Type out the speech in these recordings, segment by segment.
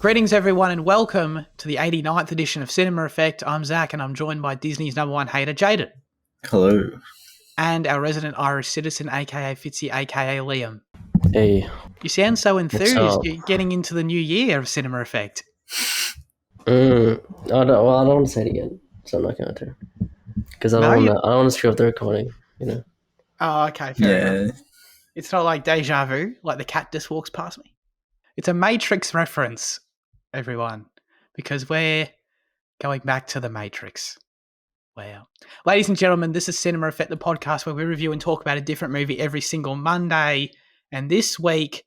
Greetings, everyone, and welcome to the 89th edition of Cinema Effect. I'm Zach, and I'm joined by Disney's number one hater, Jaden. Hello. And our resident Irish citizen, aka Fitzy, aka Liam. Hey. You sound so enthused. up? You're getting into the new year of Cinema Effect. I don't want to say it again, so I'm not going to. Because I don't want to screw up the recording, you know. Oh, okay, fair enough. It's not like deja vu, like the cat just walks past me. It's a Matrix reference, everyone, because we're going back to the Matrix. Wow. Ladies and gentlemen, this is Cinema Effect, the podcast where we review and talk about a different movie every single Monday. And this week,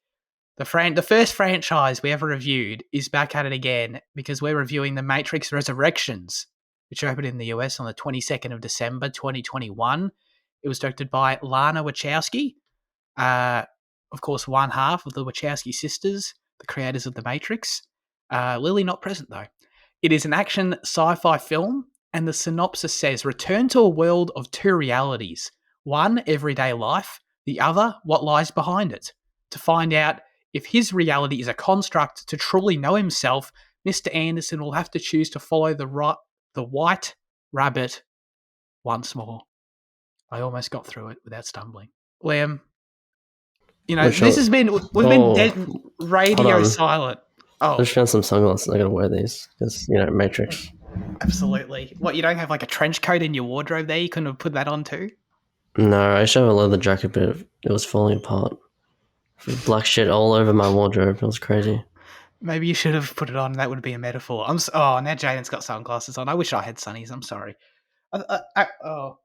the first franchise we ever reviewed is back at it again because we're reviewing The Matrix Resurrections, which opened in the US on the 22nd of December, 2021. It was directed by Lana Wachowski, of course, one half of the Wachowski sisters, the creators of The Matrix. Lily not present, though. It is an action sci-fi film, and the synopsis says, return to a world of two realities. One, everyday life. The other, what lies behind it. To find out if his reality is a construct to truly know himself, Mr. Anderson will have to choose to follow the white rabbit once more. I almost got through it without stumbling. Liam, we've been dead radio silent. I just found some sunglasses. I gotta wear these because, Matrix. Absolutely. What, you don't have like a trench coat in your wardrobe there? You couldn't have put that on too? No, I should have a leather jacket, but it was falling apart. Black shit all over my wardrobe. It was crazy. Maybe you should have put it on. That would be a metaphor. Now Jaden's got sunglasses on. I wish I had sunnies. I'm sorry. No,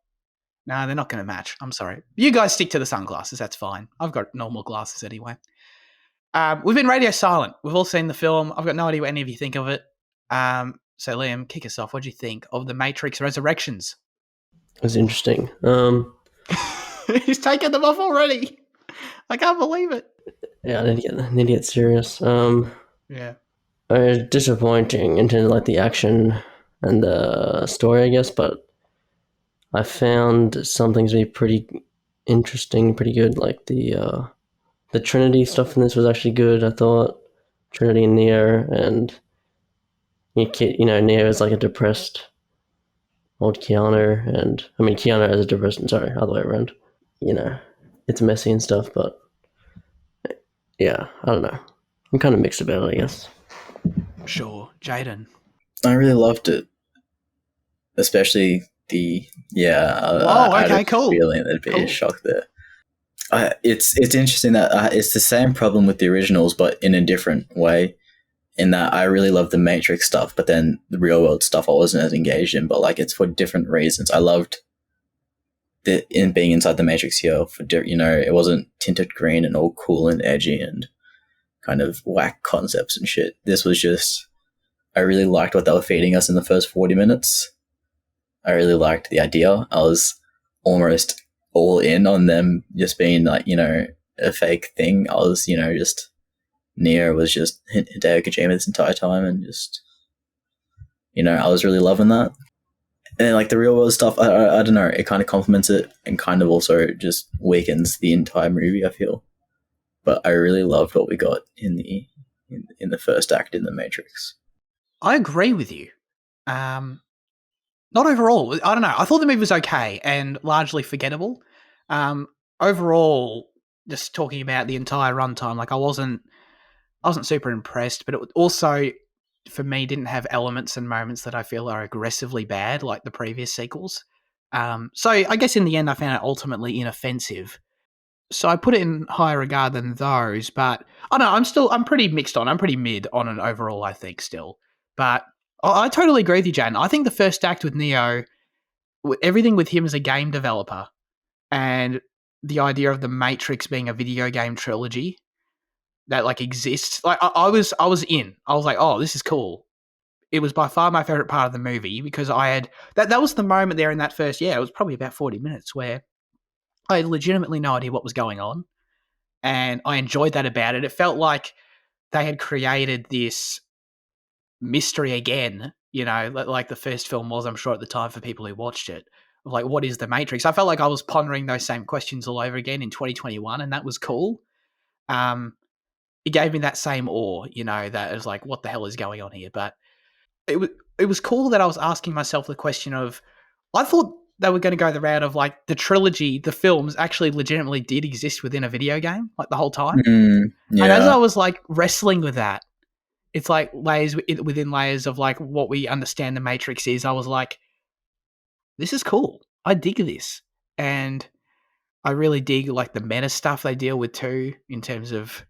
they're not going to match. I'm sorry. You guys stick to the sunglasses. That's fine. I've got normal glasses anyway. We've been radio silent. We've all seen the film. I've got no idea what any of you think of it. So, Liam, kick us off. What do you think of The Matrix Resurrections? It was interesting. He's taken them off already. I can't believe it. Yeah, I need to get serious. Yeah. Disappointing in terms of like the action and the story, I guess, but I found some things to be pretty interesting, pretty good. Like the Trinity stuff in this was actually good, I thought. Trinity and Neo, and Neo is like a depressed old Keanu, and I mean Keanu as a depressed, sorry, other way around. It's messy and stuff, but yeah, I don't know. I'm kind of mixed about it, I guess. Sure. Jaden? I really loved it. Especially I had a cool. feeling there'd be a shock there. It's interesting that it's the same problem with the originals, but in a different way. In that I really love the Matrix stuff, but then the real world stuff I wasn't as engaged in. But like it's for different reasons. I loved in being inside the Matrix here. It wasn't tinted green and all cool and edgy and kind of whack concepts and shit. This was just, I really liked what they were feeding us in the first 40 minutes. I really liked the idea. I was almost all in on them just being like, a fake thing. I was, just Neo was just Hideo Kojima this entire time, and just, I was really loving that. And then, like the real world stuff, I don't know, it kind of complements it and kind of also just weakens the entire movie, I feel. But I really loved what we got in the first act in The Matrix. I agree with you. Not overall. I don't know. I thought the movie was okay and largely forgettable. Overall, just talking about the entire runtime, like I wasn't super impressed, but it also, for me, didn't have elements and moments that I feel are aggressively bad, like the previous sequels. So I guess in the end, I found it ultimately inoffensive. So I put it in higher regard than those, but I don't know, I'm pretty mixed on. I'm pretty mid on it overall, I think, still. But I totally agree with you, Jan. I think the first act with Neo, everything with him as a game developer, and the idea of the Matrix being a video game trilogy that like exists, like I was in. I was like, oh, this is cool. It was by far my favorite part of the movie because I had that was the moment there in that first, it was probably about 40 minutes where I had legitimately no idea what was going on, and I enjoyed that about it. It felt like they had created this mystery again, like the first film was, I'm sure, at the time for people who watched it, of like, what is the Matrix? I felt like I was pondering those same questions all over again in 2021, and that was cool. it gave me that same awe, that it was like, what the hell is going on here? But it was cool that I was asking myself the question of, I thought they were going to go the route of like the trilogy, the films actually legitimately did exist within a video game, like the whole time. And as I Yeah. was like wrestling with that, it's like layers within layers of like what we understand the Matrix is. I was like, this is cool. I dig this. And I really dig like the meta stuff they deal with too, in terms of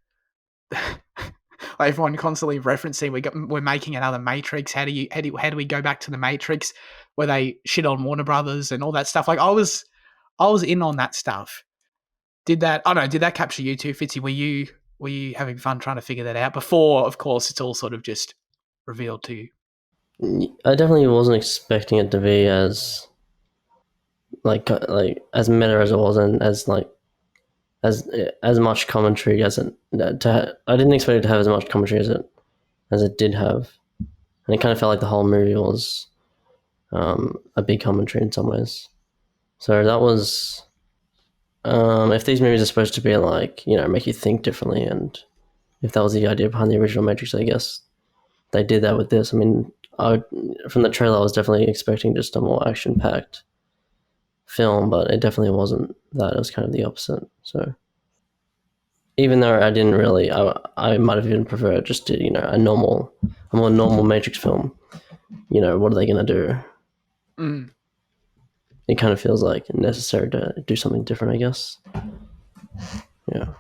everyone constantly referencing we're making another Matrix. How do we go back to the Matrix where they shit on Warner Brothers and all that stuff? Like I was in on that stuff. Did that? I don't know. Did that capture you too, Fitzy? Were you having fun trying to figure that out before? Of course, it's all sort of just revealed to you. I definitely wasn't expecting it to be as like as meta as it was, and as like as much commentary as it. I didn't expect it to have as much commentary as it did have, and it kind of felt like the whole movie was a big commentary in some ways. So that was if these movies are supposed to be like, make you think differently, and if that was the idea behind the original Matrix, I guess they did that with this. I mean, from the trailer, I was definitely expecting just a more action-packed film, but it definitely wasn't that. It was kind of the opposite. So even though I didn't really, I might have even preferred just to, a more normal Matrix film. What are they going to do? Mm. It kind of feels like necessary to do something different, I guess.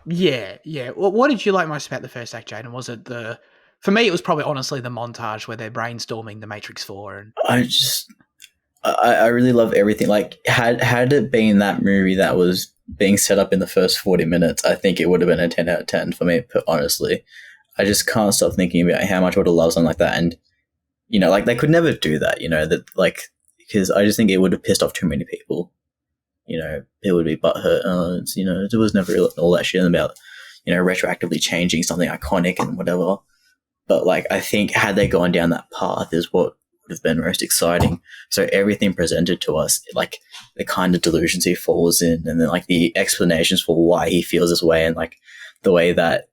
Yeah. Yeah. Well, what did you like most about the first act, Jaden? Was it for me, it was probably honestly the montage where they're brainstorming the Matrix 4 and I really love everything. Like, had it been that movie that was being set up in the first 40 minutes, I think it would have been a 10 out of 10 for me, honestly. I just can't stop thinking about how much I would have loved something like that. And, like, they could never do that, that, like, because I just think it would have pissed off too many people. It would be butthurt. There was never all that shit about, retroactively changing something iconic and whatever. But, like, I think had they gone down that path is what would have been most exciting. So everything presented to us, like the kind of delusions he falls in, and then like the explanations for why he feels this way, and like the way that,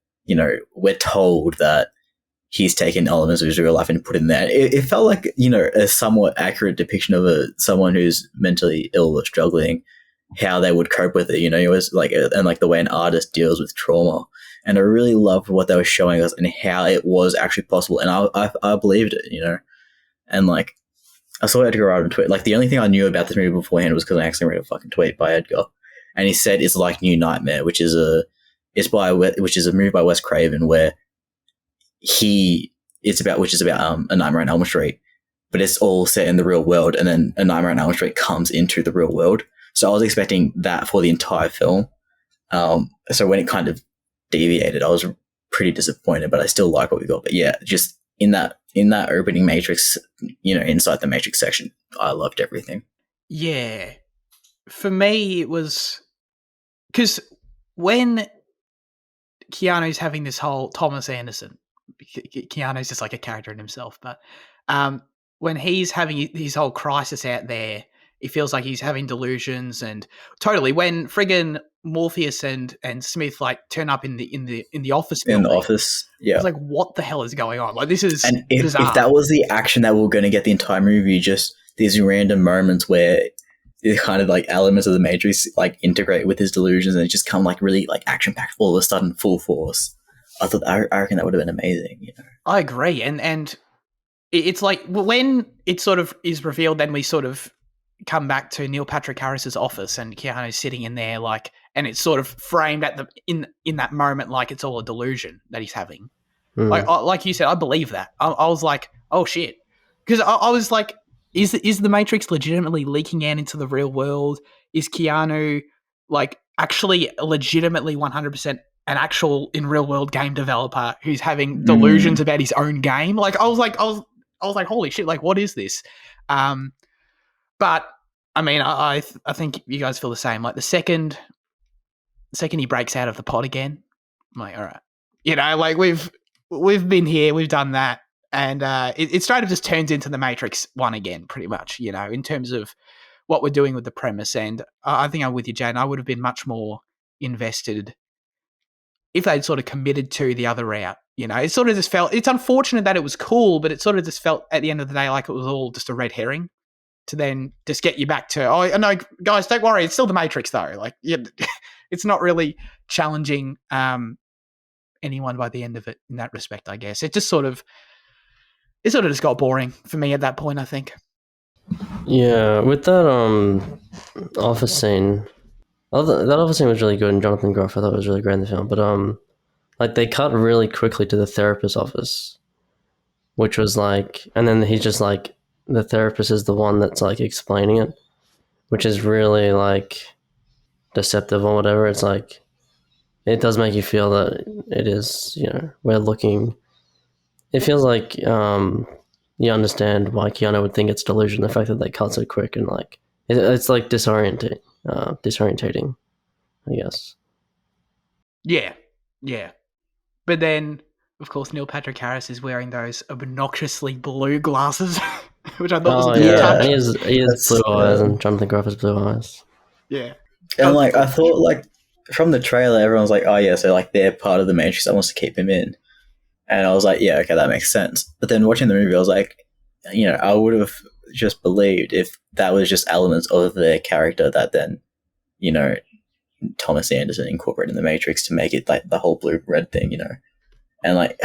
we're told that he's taken elements of his real life and put in there. It felt like, a somewhat accurate depiction of someone who's mentally ill or struggling, how they would cope with it. It was like, and like the way an artist deals with trauma. And I really loved what they were showing us and how it was actually possible. And I believed it, And like, I saw Edgar Wright on Twitter. Like, the only thing I knew about this movie beforehand was because I accidentally read a fucking tweet by Edgar, and he said it's like New Nightmare, which is a movie by Wes Craven where it's about A Nightmare on Elm Street, but it's all set in the real world, and then A Nightmare on Elm Street comes into the real world. So I was expecting that for the entire film. So when it kind of deviated, I was pretty disappointed, but I still like what we got. But yeah, just in that opening Matrix, inside the Matrix section, I loved everything. yeah. For me, it was because when Keanu's having this whole Thomas Anderson, Keanu's just like a character in himself, but when he's having his whole crisis out there, it feels like he's having delusions, and totally when friggin' Morpheus and Smith like turn up in the office building. In the office, yeah. It's like, what the hell is going on? Like, this is and if bizarre. If that was the action that we were going to get the entire movie, just these random moments where the kind of like elements of the Matrix like integrate with his delusions, and it just come like really like action packed all of a sudden, full force. I reckon that would have been amazing. I agree, and it's like when it sort of is revealed, then we sort of come back to Neil Patrick Harris's office, and Keanu's sitting in there, like, and it's sort of framed at in that moment like it's all a delusion that he's having. Like you said, I believe that. I was like, oh shit, because I was like, is the Matrix legitimately leaking out into the real world? Is Keanu like actually legitimately 100% an actual in real world game developer who's having delusions about his own game? Like, I was like, holy shit! Like, what is this? But I mean, I think you guys feel the same. Like the second he breaks out of the pod again, I'm like, all right, like we've been here, we've done that, and it straight up just turns into the Matrix 1 again, pretty much. In terms of what we're doing with the premise, and I think I'm with you, Jane. I would have been much more invested if they'd sort of committed to the other route. It sort of just felt, it's unfortunate that it was cool, but it sort of just felt at the end of the day like it was all just a red herring to then just get you back to, oh, no, guys, don't worry, it's still the Matrix though. Like, yeah, it's not really challenging anyone by the end of it in that respect, I guess. It sort of just got boring for me at that point, I think. Yeah, with that office scene, that office scene was really good, and Jonathan Groff I thought was really great in the film. But like they cut really quickly to the therapist's office, which was like, and then he's just like, the therapist is the one that's like explaining it, which is really like deceptive or whatever. It's like, it does make you feel that it is, we're looking. It feels like you understand why Keanu would think it's delusion. The fact that they cut so quick and like it's like disorientating, I guess. Yeah. But then, of course, Neil Patrick Harris is wearing those obnoxiously blue glasses, which I thought was a good touch. He has blue eyes, and Jonathan Groff has blue eyes. Yeah. And like I thought, like from the trailer, everyone's like, "Oh yeah, so like they're part of the Matrix that wants to keep him in," and I was like, "Yeah, okay, that makes sense." But then watching the movie, I was like, I would have just believed if that was just elements of their character that then, Thomas Anderson incorporated in the Matrix to make it like the whole blue red thing, and like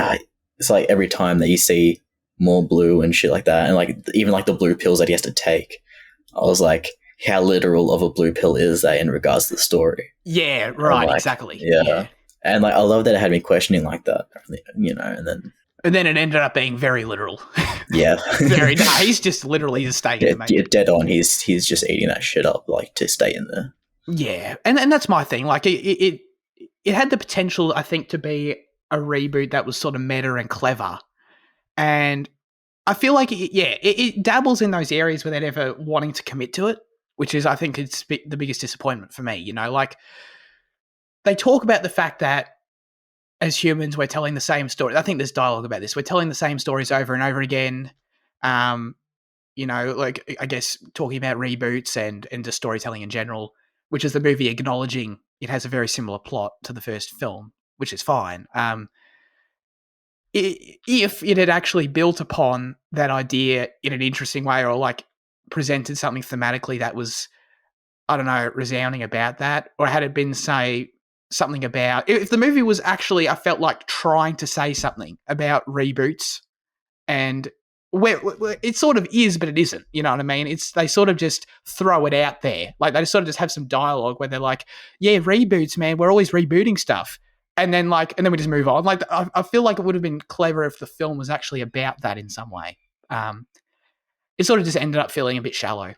it's like every time that you see more blue and shit like that, and like even like the blue pills that he has to take, I was like, how literal of a blue pill is that in regards to the story? Yeah, right, like, exactly. Yeah. And like I love that it had me questioning like that, and then it ended up being very literal. Yeah. He's just literally just staying in the Matrix. Dead on. He's just eating that shit up like to stay in there. Yeah, and that's my thing. Like it had the potential, I think, to be a reboot that was sort of meta and clever, and I feel like it dabbles in those areas without ever wanting to commit to it, which is, I think, it's the biggest disappointment for me. Like they talk about the fact that as humans we're telling the same story. I think there's dialogue about this. We're telling the same stories over and over again. Like I guess talking about reboots and just storytelling in general, which is the movie acknowledging it has a very similar plot to the first film, which is fine. If it had actually built upon that idea in an interesting way, or like presented something thematically that was, I don't know, resounding about that, or had it been, say, something about, if the movie was actually, I felt like trying to say something about reboots, and where it sort of is, but it isn't. You know what I mean? They sort of just throw it out there. Like they sort of just have some dialogue where they're like, "Yeah, reboots, man. We're always rebooting stuff," and then we just move on. Like I feel like it would have been clever if the film was actually about that in some way. It sort of just ended up feeling a bit shallow.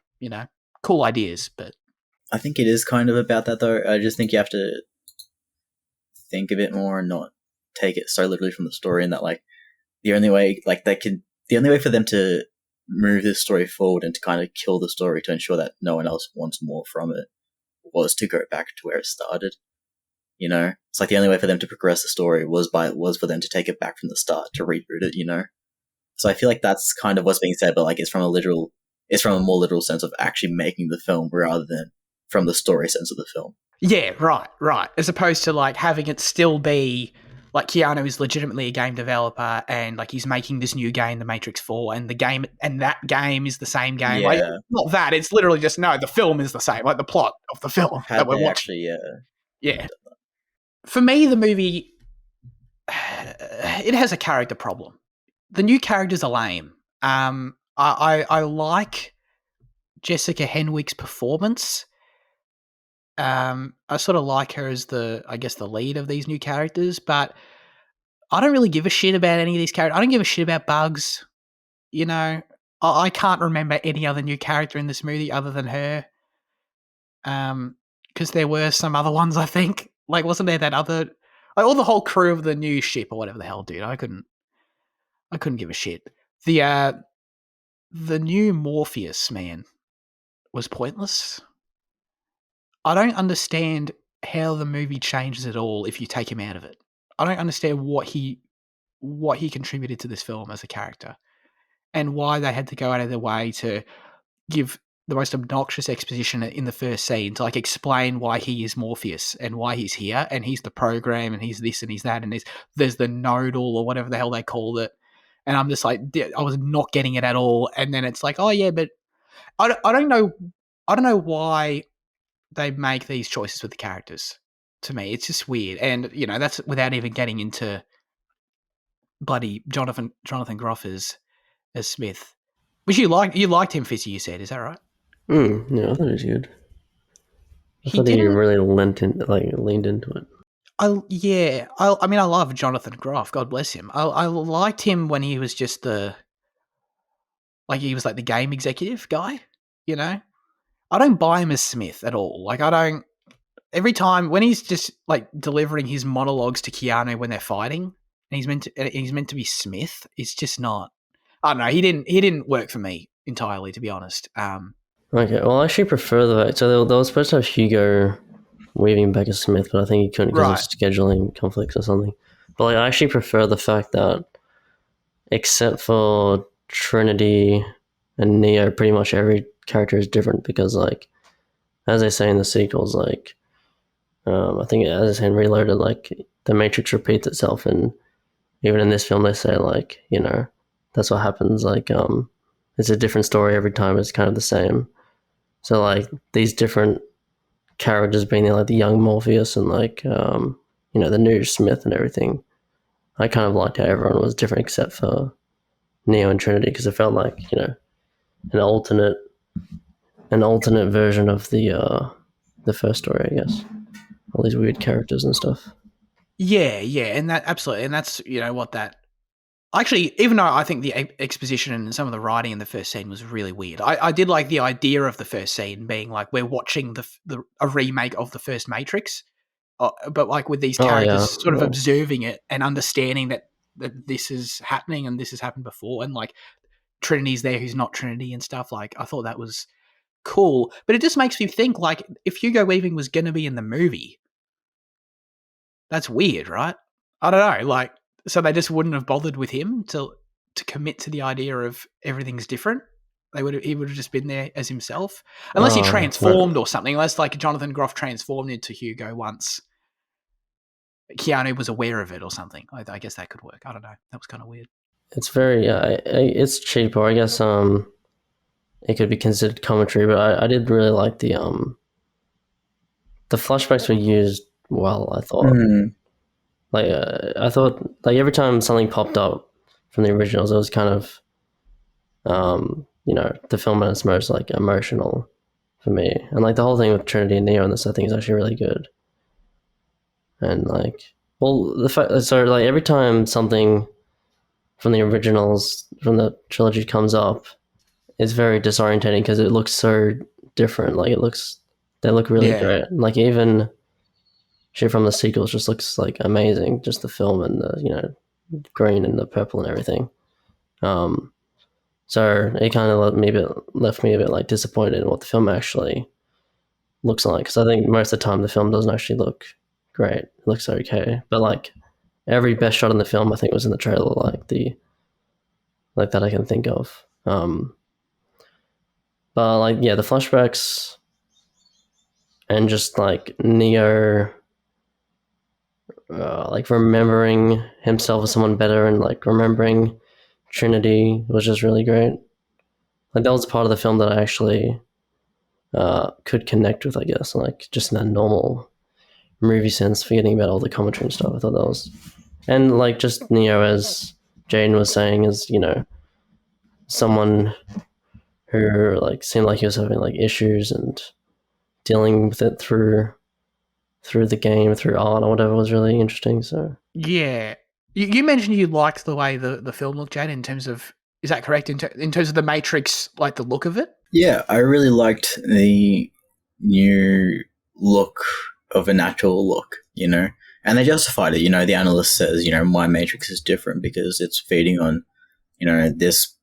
Cool ideas, but I think it is kind of about that though. I just think you have to think a bit more and not take it so literally from the story, and that like the only way for them to move this story forward and to kind of kill the story to ensure that no one else wants more from it was to go back to where it started. It's like the only way for them to progress the story was for them to take it back from the start, to reboot it. So I feel like that's kind of what's being said, but like it's from a more literal sense of actually making the film rather than from the story sense of the film. Yeah, right. As opposed to like having it still be like Keanu is legitimately a game developer and like he's making this new game, The Matrix 4, and that game is the same game. Yeah. Like, not that, it's literally just, no, the film is the same, like the plot of the film that we're watching. Yeah. For me, the movie, it has a character problem. The new characters are lame. I like Jessica Henwick's performance. I sort of like her as the lead of these new characters, but I don't really give a shit about any of these characters. I don't give a shit about Bugs. I can't remember any other new character in this movie other than her. Because there were some other ones, I think. Like, wasn't there that other, like, all the whole crew of the new ship or whatever the hell, dude? I couldn't give a shit. The new Morpheus man was pointless. I don't understand how the movie changes at all if you take him out of it. I don't understand what he contributed to this film as a character, and why they had to go out of their way to give the most obnoxious exposition in the first scene to like explain why he is Morpheus and why he's here and he's the program and he's this and he's that and there's the nodal or whatever the hell they called it. And I'm just like, I was not getting it at all. And then it's like, oh yeah, but I don't know why they make these choices with the characters. To me, it's just weird. And that's without even getting into bloody Jonathan Groff as Smith. Which you liked him, Fizzy, you said, is that right? Yeah, I thought it was good. I thought he really leaned into it. I love Jonathan Groff. God bless him. I liked him when he was just he was like the game executive guy. I don't buy him as Smith at all. Like I don't. Every time when he's just like delivering his monologues to Keanu when they're fighting, and he's meant to be Smith, it's just not. I don't know. He didn't work for me entirely, to be honest. Okay, well, I actually prefer the fact. So they were supposed to have Hugo Weaving back as Smith, but I think he couldn't because of scheduling conflicts or something. But I actually prefer the fact that, except for Trinity and Neo, pretty much every character is different because, as they say in the sequels, I think as I say in Reloaded, the Matrix repeats itself, and even in this film, they say that's what happens. It's a different story every time. It's kind of the same. So these different characters being there, like the young Morpheus and the new Smith and everything. I kind of liked how everyone was different except for Neo and Trinity because it felt like an alternate version of the first story, I guess. All these weird characters and stuff. Yeah, and that absolutely, and that's what that. Actually, even though I think the exposition and some of the writing in the first scene was really weird, I did like the idea of the first scene being like we're watching a remake of the first Matrix, but with these characters sort of observing it and understanding that this is happening and this has happened before, and Trinity's there who's not Trinity and stuff. I thought that was cool, but it just makes me think if Hugo Weaving was going to be in the movie, that's weird, right? I don't know, so they just wouldn't have bothered with him to commit to the idea of everything's different. He would have just been there as himself, unless he transformed or something. Unless Jonathan Groff transformed into Hugo once Keanu was aware of it or something. I guess that could work. I don't know. That was kind of weird. It's very it's cheap, or I guess it could be considered commentary. But I did really like the flashbacks were used well. I thought. Mm. I thought every time something popped up from the originals, it was kind of, the film at its most emotional for me, and the whole thing with Trinity and Neo in this, I think, is actually really good. And the fact every time something from the originals from the trilogy comes up, it's very disorientating because it looks so different. They look really great. Even shit from the sequels just looks amazing. Just the film and the green and the purple and everything. So it kind of left me a bit disappointed in what the film actually looks like, because I think most of the time the film doesn't actually look great. It looks okay, but every best shot in the film I think was in the trailer, that I can think of. But the flashbacks and just Neo. Remembering himself as someone better and remembering Trinity was just really great. That was part of the film that I actually could connect with, I guess, just in that normal movie sense, forgetting about all the commentary and stuff. I thought that was, and just Neo, as Jaden was saying, is someone who seemed like he was having issues and dealing with it through the game, through art or whatever, was really interesting. So yeah, you mentioned you liked the way the film looked, Jane, in terms of, is that correct, in terms of the Matrix, the look of it? Yeah, I really liked the new look of a natural look, and they justified it. The analyst says, my Matrix is different because it's feeding on, this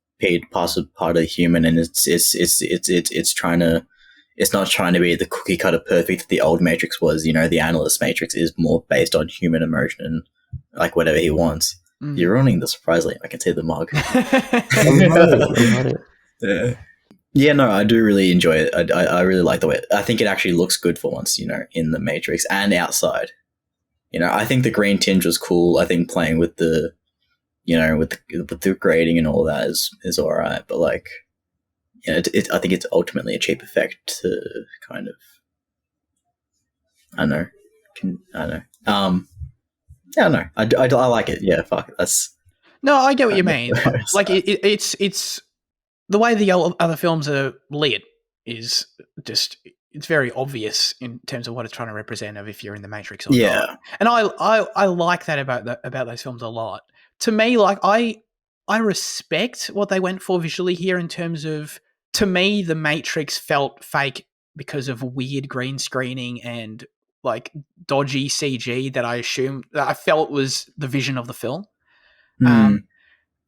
part of human, and it's trying to. It's not trying to be the cookie cutter perfect that the old Matrix was. The analyst Matrix is more based on human emotion and whatever he wants. You're ruining the surprise lane. I can see the mug. I'm hiding. Yeah. Yeah, no, I do really enjoy it. I really like the way I think it actually looks good for once, in the Matrix and outside. I think the green tinge was cool. I think playing with the, with the grading and all that is all right. But like, I think it's ultimately a cheap effect to kind of, I don't know, I don't know. Yeah, no, I like it. Yeah, fuck it. That's No, I get what you kind mean. of Like it's the way the other films are lit is just it's very obvious in terms of what it's trying to represent of if you're in the Matrix or not. yeah. And I like that about those films a lot. To me, like I respect what they went for visually here in terms of, to me, the Matrix felt fake because of weird green screening and like dodgy CG that I felt was the vision of the film. Hmm. Um,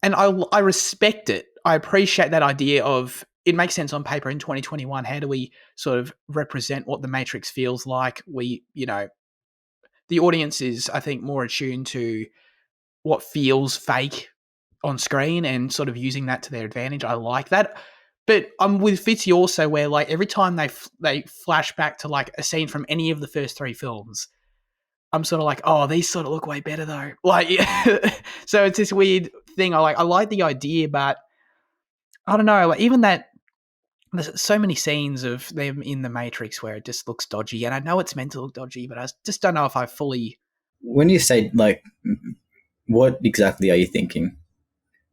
and I respect it. I appreciate that idea of it makes sense on paper in 2021. How do we sort of represent what the Matrix feels like? The audience is, I think, more attuned to what feels fake on screen and sort of using that to their advantage. I like that. But I'm with Fitzy also, where like every time they flash back to like a scene from any of the first three films, I'm sort of like, oh, these sort of look way better though. Like, so it's this weird thing. I like the idea, but I don't know. Like, even that, there's so many scenes of them in the Matrix where it just looks dodgy, and I know it's meant to look dodgy, but I just don't know if I fully. When you say like, what exactly are you thinking?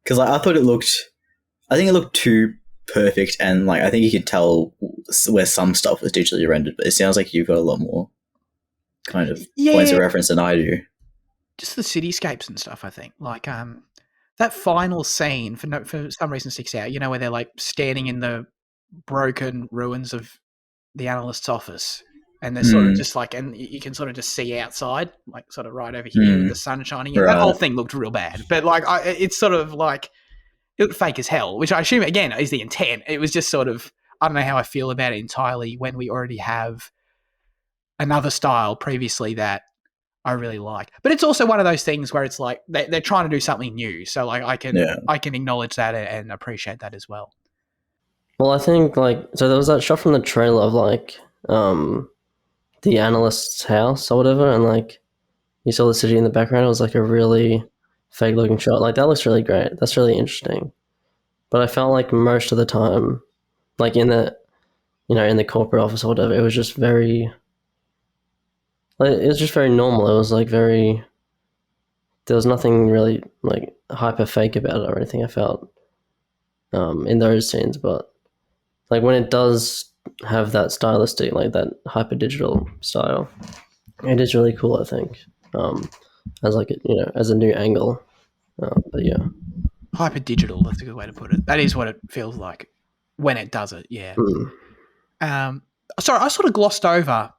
Because like, I thought it looked. I think it looked too perfect, and like I think you could tell where some stuff was digitally rendered. But it sounds like you've got a lot more kind of points of Yeah, reference than I do. just the cityscapes and stuff. I think like that final scene for some reason sticks out. You know, where they're like standing in the broken ruins of the analyst's office, and they're sort of Mm, just like, and you can sort of just see outside, like sort of right over here with mm, the sun shining in. That whole right. thing looked real bad, but like, it's sort of like it looked fake as hell, which I assume again is the intent. It was just sort of, I don't know how I feel about it entirely when we already have another style previously that I really like. But it's also one of those things where it's like they're trying to do something new, so like Yeah. I can acknowledge that and appreciate that as well. Well, I think like so there was that shot from the trailer of like the analyst's house or whatever, and like you saw the city in the background. It was like a really fake looking shot. Like that looks really great. That's really interesting. But I felt like most of the time, like in the corporate office or whatever, it was just very like it was just very normal. It was like very there was nothing really like hyper fake about it or anything. I felt in those scenes, but like when it does have that stylistic, like that hyper digital style, it is really cool. I think as like as a new angle. But yeah. Hyper digital, that's a good way to put it. That is what it feels like when it does it. Yeah. Mm. Um, Sorry, I sort of glossed over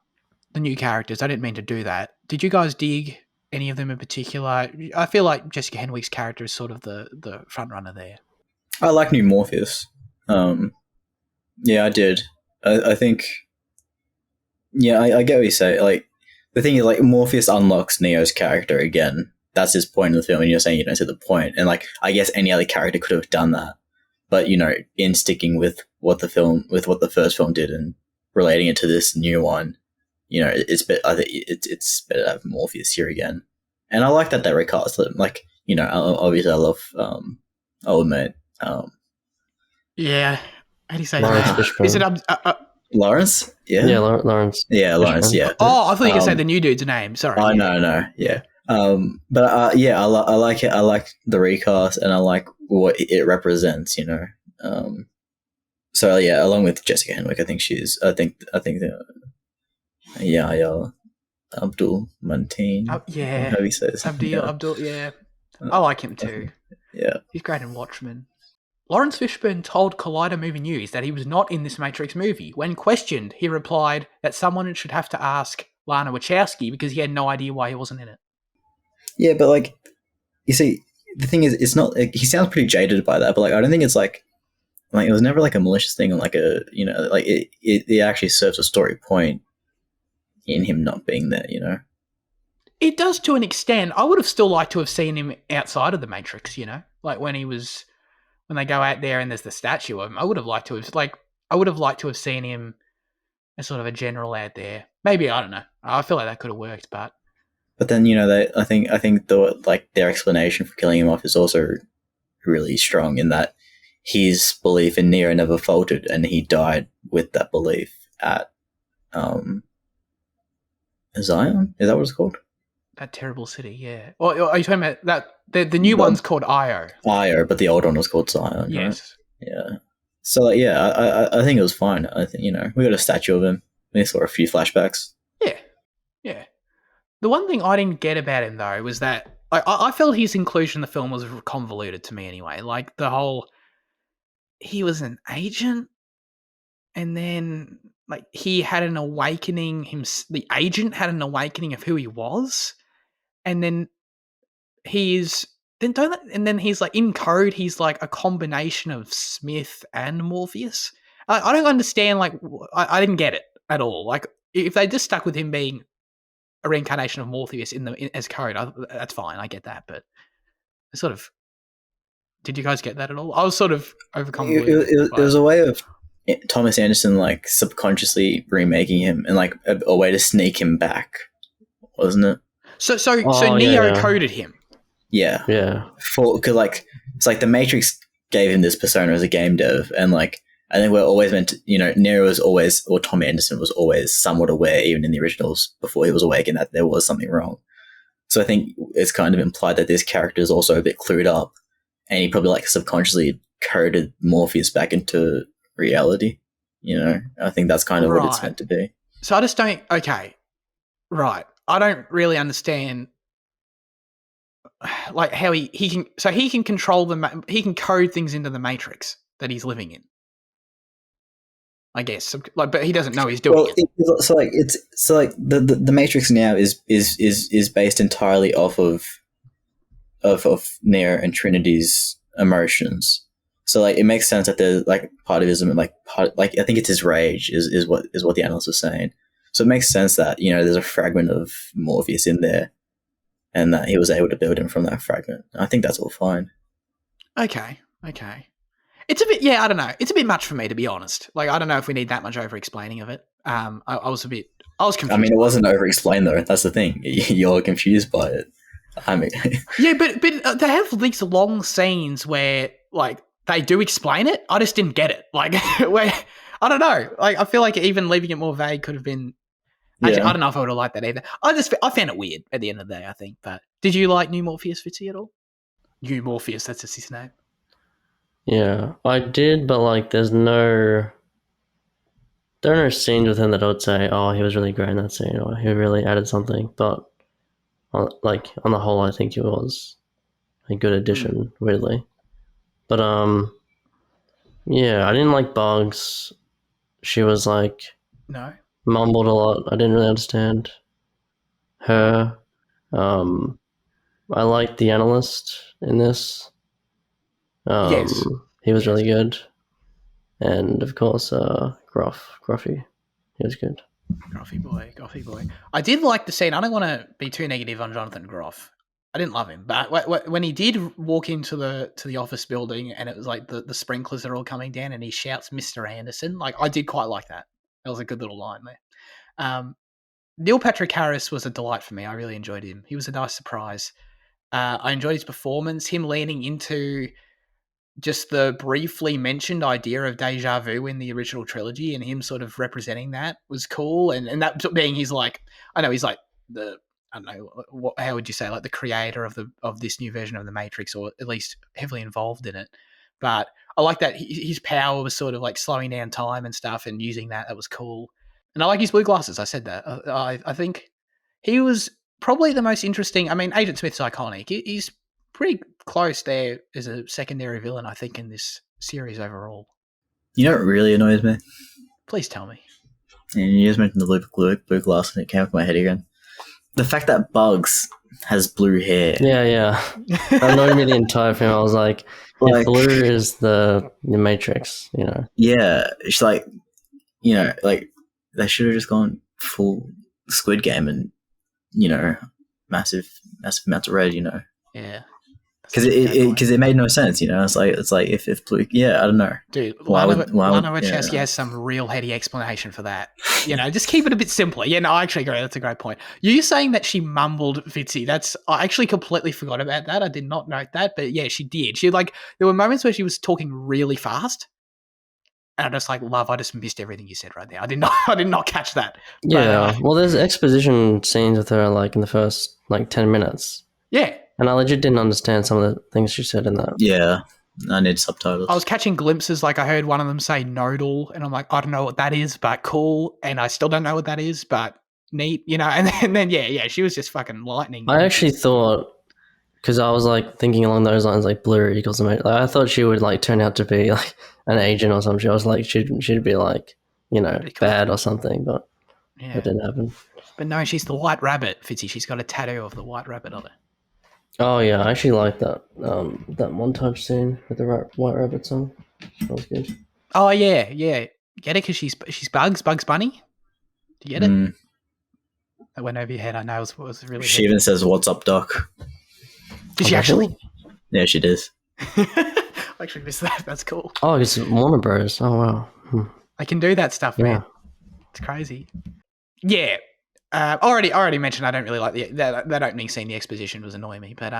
the new characters. I didn't mean to do that. Did you guys dig any of them in particular? I feel like Jessica Henwick's character is sort of the front runner there. I like New Morpheus. Um, yeah, I did. I think. Yeah, I get what you say. Like the thing is, like Morpheus unlocks Neo's character again. That's his point in the film, and you're saying you don't see the point. And like, I guess any other character could have done that, but in sticking with what the first film did and relating it to this new one, it's better. I think it's better to have Morpheus here again. And I like that they recast him. Like, obviously I love old mate Yeah. How do you say his Lawrence name? Is it Fishburne. Lawrence. Yeah, Yeah, Lawrence yeah, Lawrence. Fishburne. Yeah. Oh, I thought you could say Um, the new dude's name. Sorry. oh Yeah. no, yeah. But yeah, I like it. I like the recast, and I like what it represents. So yeah, along with Jessica Henwick, I think she's. I think yeah, Abdul Mateen. Yeah. How do you say this? Yeah, Abdul. Yeah. I like him too. yeah, He's great in Watchmen. Lawrence Fishburne told Collider Movie News that he was not in this Matrix movie. When questioned, he replied that someone should have to ask Lana Wachowski because he had no idea why he wasn't in it. yeah. But like, you see, the thing is, it's not. Like, he sounds pretty jaded by that, but like, I don't think it's like it was never like a malicious thing, or like like it actually serves a story point in him not being there. It does to an extent. I would have still liked to have seen him outside of the Matrix, like when they go out there and there's the statue of him. I would have liked to have, like, I would have liked to have seen him as sort of a general out there. Maybe, I don't know. I feel like that could have worked, but then I think their explanation for killing him off is also really strong in that his belief in Neo never faltered, and he died with that belief at Zion. Is that what it's called? that terrible city, yeah. Or are you talking about that? The new one's called Io. Io, but the old one was called Zion, Yes. right? Yeah. So I think it was fine. I think we got a statue of him. We saw a few flashbacks. Yeah. Yeah. The one thing I didn't get about him though was that I felt his inclusion in the film was convoluted to me anyway. Like the whole he was an agent, and then like he had an awakening. The agent had an awakening of who he was, and then he's and then he's like in code. He's like a combination of Smith and Morpheus. I don't understand. Like I didn't get it at all. Like if they just stuck with him being a reincarnation of Morpheus as code, that's fine. I get that, but I sort of did you guys get that at all? I was sort of overconvoluted. It was a way of Thomas Anderson like subconsciously remaking him and like a way to sneak him back, wasn't it? So Neo coded him. Yeah. Yeah. Like it's like the Matrix gave him this persona as a game dev, and like I think we're always meant to, Neo was always, or Tom Anderson was always somewhat aware, even in the originals, before he was awakened, that there was something wrong. So I think it's kind of implied that this character is also a bit clued up, and he probably like subconsciously coded Morpheus back into reality. I think that's kind of what it's meant to be. So I just don't. Okay, right. I don't really understand, like how he can. So he can control he can code things into the Matrix that he's living in. I guess, like, but he doesn't know he's doing it. So the Matrix now is based entirely off of Neo and Trinity's emotions. So like it makes sense that there's like part of his like I think it's his rage is what the analyst was saying. So it makes sense that there's a fragment of Morpheus in there, and that he was able to build him from that fragment. I think that's all fine. Okay. It's a bit, yeah, I don't know. It's a bit much for me, to be honest. Like, I don't know if we need that much over-explaining of it. I was confused. I mean, it wasn't over-explained, though. That's the thing. You're confused by it. I mean... yeah, but they have these long scenes where, like, they do explain it. I just didn't get it. Like, where... I don't know. Like, I feel like even leaving it more vague could have been... Actually, I don't know if I would have liked that either. I found it weird at the end of the day, I think. But did you like New Morpheus, Fitzy, at all? New Morpheus, that's just his name. Yeah, I did, but like, there are no scenes with him that I would say, "Oh, he was really great in that scene," or "He really added something." But like on the whole, I think he was a good addition. Weirdly, but yeah, I didn't like Bugs. She was like mumbled a lot. I didn't really understand her. I liked the analyst in this. Yes. He was really good. And of course, Gruffy. He was good. Gruffy boy. I did like the scene. I don't want to be too negative on Jonathan Groff. I didn't love him, but when he did walk into the office building and it was like the sprinklers are all coming down and he shouts "Mr. Anderson," like I did quite like that. That was a good little line there. Neil Patrick Harris was a delight for me. I really enjoyed him. He was a nice surprise. I enjoyed his performance. Him leaning into just the briefly mentioned idea of deja vu in the original trilogy and him sort of representing that was cool. And that being he's like, I know he's like the, I don't know, how would you say, like the creator of this new version of the Matrix, or at least heavily involved in it. But I like that his power was sort of like slowing down time and stuff and using that. That was cool. And I like his blue glasses. I said that. I think he was probably the most interesting. I mean, Agent Smith's iconic. He's pretty close there as a secondary villain, I think, in this series overall. You know what really annoys me? Please tell me. And you just mentioned the blue glass and it came up in my head again. The fact that Bugs has blue hair. Yeah. That annoyed me the entire film. I was like if blue is the Matrix, Yeah, it's like, like they should have just gone full Squid Game and, massive amounts of red, Yeah. because it made no sense. It's like if Blue, I don't know. Dude, Why Lana would Wachowski has some real heady explanation for that. Just keep it a bit simpler. Yeah, no, I actually agree. That's a great point. You saying that she mumbled Fitzy, I actually completely forgot about that. I did not note that, but yeah, she did. There were moments where she was talking really fast. And I'm just like, love, I just missed everything you said right there. I did not catch that. Yeah, well, there's exposition scenes with her like in the first like 10 minutes. Yeah. And I legit didn't understand some of the things she said in that. Yeah, I need subtitles. I was catching glimpses, like I heard one of them say nodal, and I'm like, I don't know what that is, but cool. And I still don't know what that is, but neat, and then yeah, she was just fucking lightning. I actually thought, because I was like thinking along those lines, like Blue equals the Matrix. Like, I thought she would like turn out to be like an agent or something. I was like, she'd be like, bad or something, but it didn't happen. But no, she's the White Rabbit, Fitzy. She's got a tattoo of the White Rabbit on her. Oh yeah, I actually like that that montage scene with the White Rabbit song. That was good. Oh yeah. Get it? Because she's Bugs Bunny. Do you get it? That went over your head. I know it was really. She even says, "What's up, Doc?" Did she actually? Yeah, she does. I actually missed that. That's cool. Oh, it's Warner Bros. Oh wow. I can do that stuff, man. It's crazy. Yeah. Already mentioned I don't really like that opening scene. The exposition was annoying me, but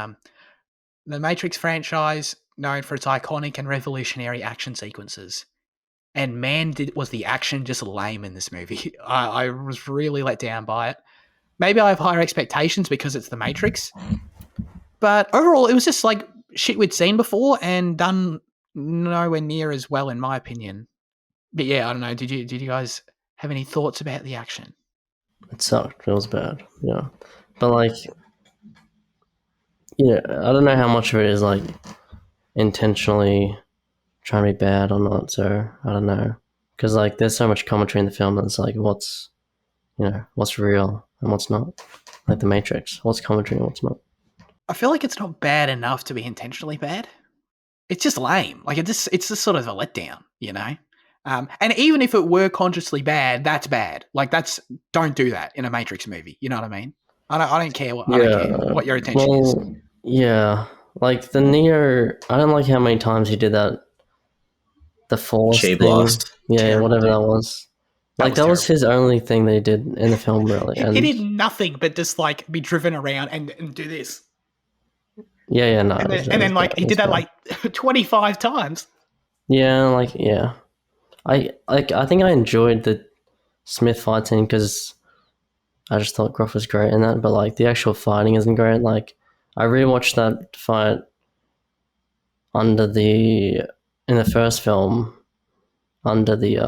the Matrix franchise, known for its iconic and revolutionary action sequences, and man, was the action just lame in this movie. I was really let down by it. Maybe I have higher expectations because it's the Matrix, but overall, it was just like shit we'd seen before and done nowhere near as well, in my opinion. But yeah, I don't know. Did you guys have any thoughts about the action? It sucked. It was bad. Yeah. But like, I don't know how much of it is like intentionally trying to be bad or not. So I don't know. Because like there's so much commentary in the film that's like what's real and what's not. Like the Matrix. What's commentary and what's not. I feel like it's not bad enough to be intentionally bad. It's just lame. Like it's just sort of a letdown, And even if it were consciously bad, that's bad. Like don't do that in a Matrix movie. You know what I mean? I don't care what your intention is. Yeah, like the Neo. I don't like how many times he did that. The Force Chi thing. blast. Yeah, Terrible, whatever that was. That was his only thing that he did in the film, really. And he did nothing but just like be driven around and do this. Yeah, no. And then he did that like 25 times. Yeah, I think I enjoyed the Smith fight scene because I just thought Groff was great in that, but like the actual fighting isn't great. Like I rewatched that fight in the first film under the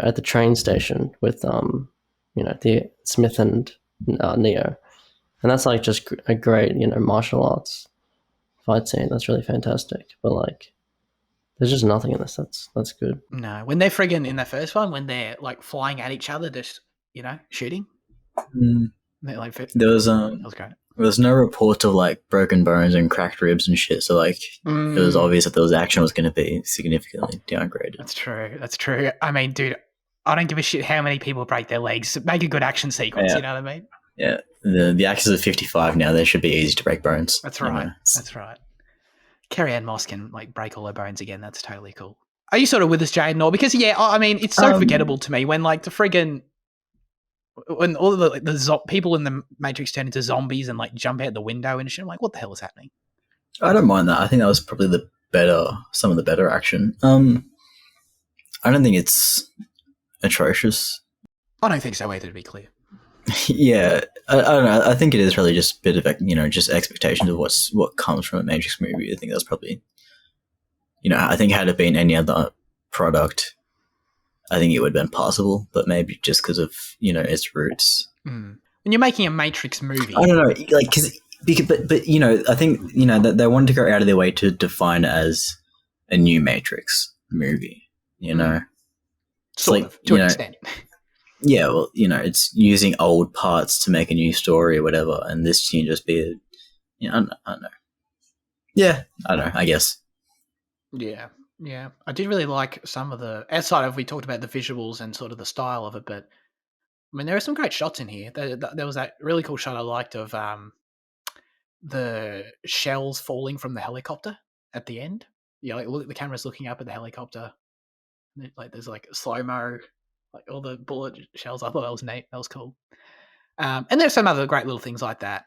at the train station with the Smith and Neo, and that's like just a great martial arts fight scene. That's really fantastic. But like there's just nothing in this that's good. No, when they're friggin' in the first one, when they're like flying at each other, just shooting. There was that was great. There was no report of like broken bones and cracked ribs and shit. So like it was obvious that the action was going to be significantly downgraded. That's true. I mean, dude, I don't give a shit how many people break their legs. Make a good action sequence. You know what I mean? Yeah. The actors are 55 now. They should be easy to break bones. That's right. That's right. Carrie-Anne Moss can like break all her bones again. That's totally cool. Are you sort of with us, Jane? Or because I mean, it's so forgettable to me when like when all the people in the Matrix turn into zombies and like jump out the window and shit. I'm like, what the hell is happening? I don't mind that. I think that was probably some of the better action. I don't think it's atrocious. I don't think so either, to be clear. Yeah, I don't know. I think it is really just a bit of just expectations of what comes from a Matrix movie. I think that's probably, I think had it been any other product, I think it would have been possible, but maybe just because of its roots. When you're making a Matrix movie, I don't know, like but I think that they wanted to go out of their way to define it as a new Matrix movie. Sort of to an extent. Yeah, well, it's using old parts to make a new story or whatever, and this can just be I don't know. Yeah, I don't know, I guess. Yeah. I did really like some of the, outside of we talked about the visuals and sort of the style of it, but I mean, there are some great shots in here. There was that really cool shot I liked of the shells falling from the helicopter at the end. Yeah, like look, the camera's looking up at the helicopter. Like there's like slow mo, like all the bullet shells. I thought that was neat. That was cool. And there's some other great little things like that.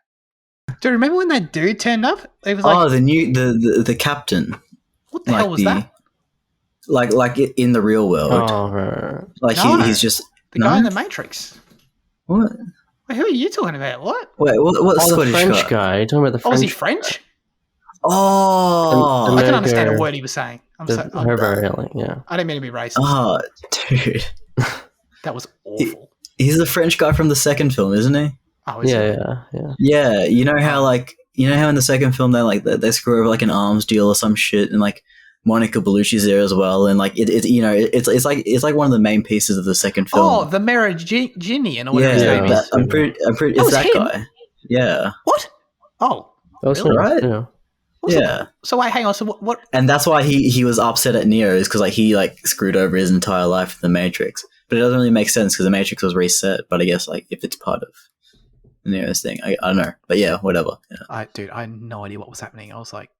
Do you remember when that dude turned up? It was like, the captain. what the hell was that? Like in the real world. Oh, right. Like No. he's just The guy in the Matrix. What? Wait, who are you talking about? What? Wait, what Oh, the Scottish French guy. You're talking about the French. Oh, was he French? Oh, The I can understand a America- word he was saying. I'm The so, Herbert Yelling, yeah. I didn't mean to be racist. oh, dude. That was awful. He's the French guy from the second film, isn't he? Oh, is it? Yeah. Yeah, you know how in the second film they screw over like an arms deal or some shit, and like Monica Bellucci's there as well, and like it's like one of the main pieces of the second film. Oh, the Merovingian or whatever his name Yeah. is. I'm pretty. That It's was that him? guy. Yeah, What? Oh, That was Really? him, Right? Yeah. yeah. so wait, hang on. So what? And that's why he was upset at Neo, is because like he like screwed over his entire life in the Matrix. But it doesn't really make sense because the Matrix was reset. But I guess like if it's part of Neo's thing, I don't know. But yeah, whatever. Yeah. Dude, I had no idea what was happening. I was like,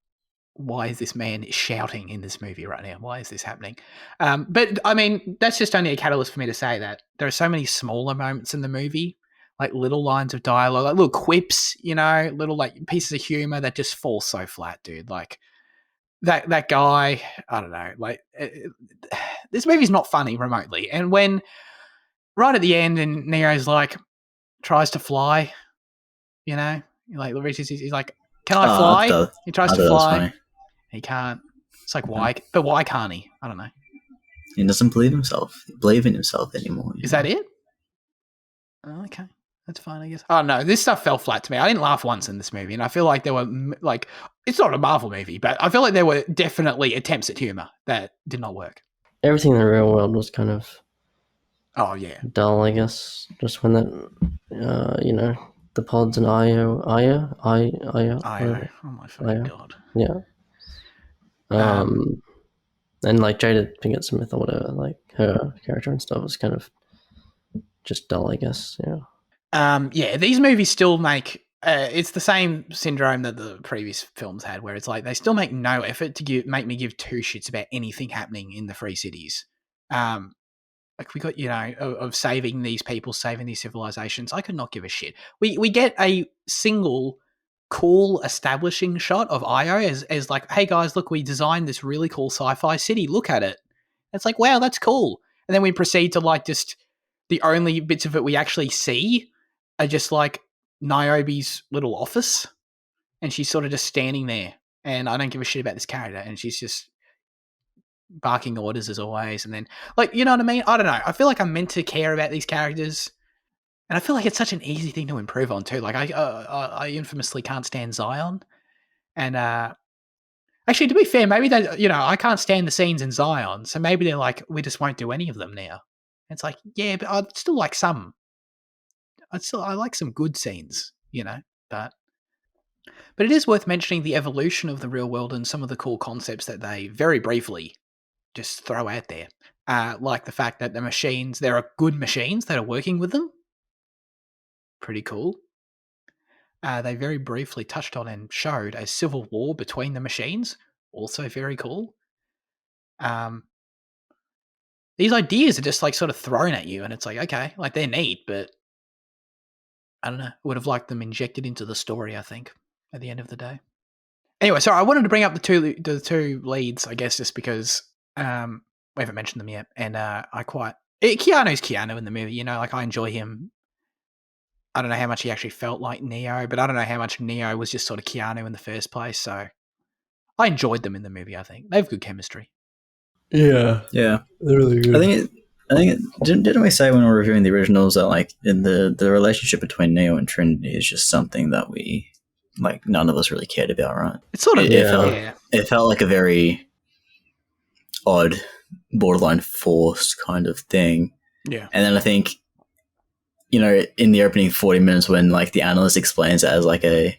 why is this man shouting in this movie right now? Why is this happening? But I mean, that's just only a catalyst for me to say that there are so many smaller moments in the movie, like little lines of dialogue, like little quips, little like pieces of humor that just fall so flat, dude. Like that guy, I don't know, like this movie's not funny remotely. And when right at the end, and Neo's like tries to fly, like he's like, "Can I fly?" He tries to fly. Funny. He can't. It's like why? But why can't he? I don't know. He doesn't believe in himself anymore. Is that it? Oh, okay, that's fine, I guess. Oh no, this stuff fell flat to me. I didn't laugh once in this movie, and I feel like there were like it's not a Marvel movie, but I feel like there were definitely attempts at humor that did not work. Everything in the real world was kind of Oh yeah, dull, I guess. Just when that, the pods and Io. oh my fucking god. Yeah. And like Jada Pinkett Smith or whatever, like her character and stuff was kind of just dull, I guess. Yeah. Yeah, these movies still make it's the same syndrome that the previous films had, where it's like they still make no effort to make me give two shits about anything happening in the free cities. Like we got, of saving these people, saving these civilizations. I could not give a shit. We get a single cool establishing shot of Io as like, hey guys, look, we designed this really cool sci-fi city. Look at it. It's like, wow, that's cool. And then we proceed to like just the only bits of it we actually see are just like Niobe's little office, and she's sort of just standing there, and I don't give a shit about this character, and she's just barking orders as always. And then, like, you know what I mean? I don't know. I feel like I'm meant to care about these characters, and I feel like it's such an easy thing to improve on too. Like I infamously can't stand Zion, and actually, to be fair, maybe they, I can't stand the scenes in Zion, so maybe they're like, we just won't do any of them now. It's like, yeah, but I'd still like some. I like some good scenes, but it is worth mentioning the evolution of the real world and some of the cool concepts that they very briefly just throw out there. Like the fact that there are good machines that are working with them. Pretty cool. They very briefly touched on and showed a civil war between the machines. Also very cool. These ideas are just like sort of thrown at you, and it's like, okay, like they're neat, but I don't know. Would have liked them injected into the story, I think, at the end of the day. Anyway, so I wanted to bring up the two leads, I guess, just because we haven't mentioned them yet, and Keanu's Keanu in the movie. Like I enjoy him. I don't know how much he actually felt like Neo, but I don't know how much Neo was just sort of Keanu in the first place. So I enjoyed them in the movie. I think they have good chemistry. Yeah. Yeah, They're really good. I think didn't we say when we were reviewing the originals that like in the relationship between Neo and Trinity is just something that we like none of us really cared about, right? It's sort of It felt like a very odd, borderline forced kind of thing. Yeah. And then I think, in the opening 40 minutes when like the analyst explains it as like a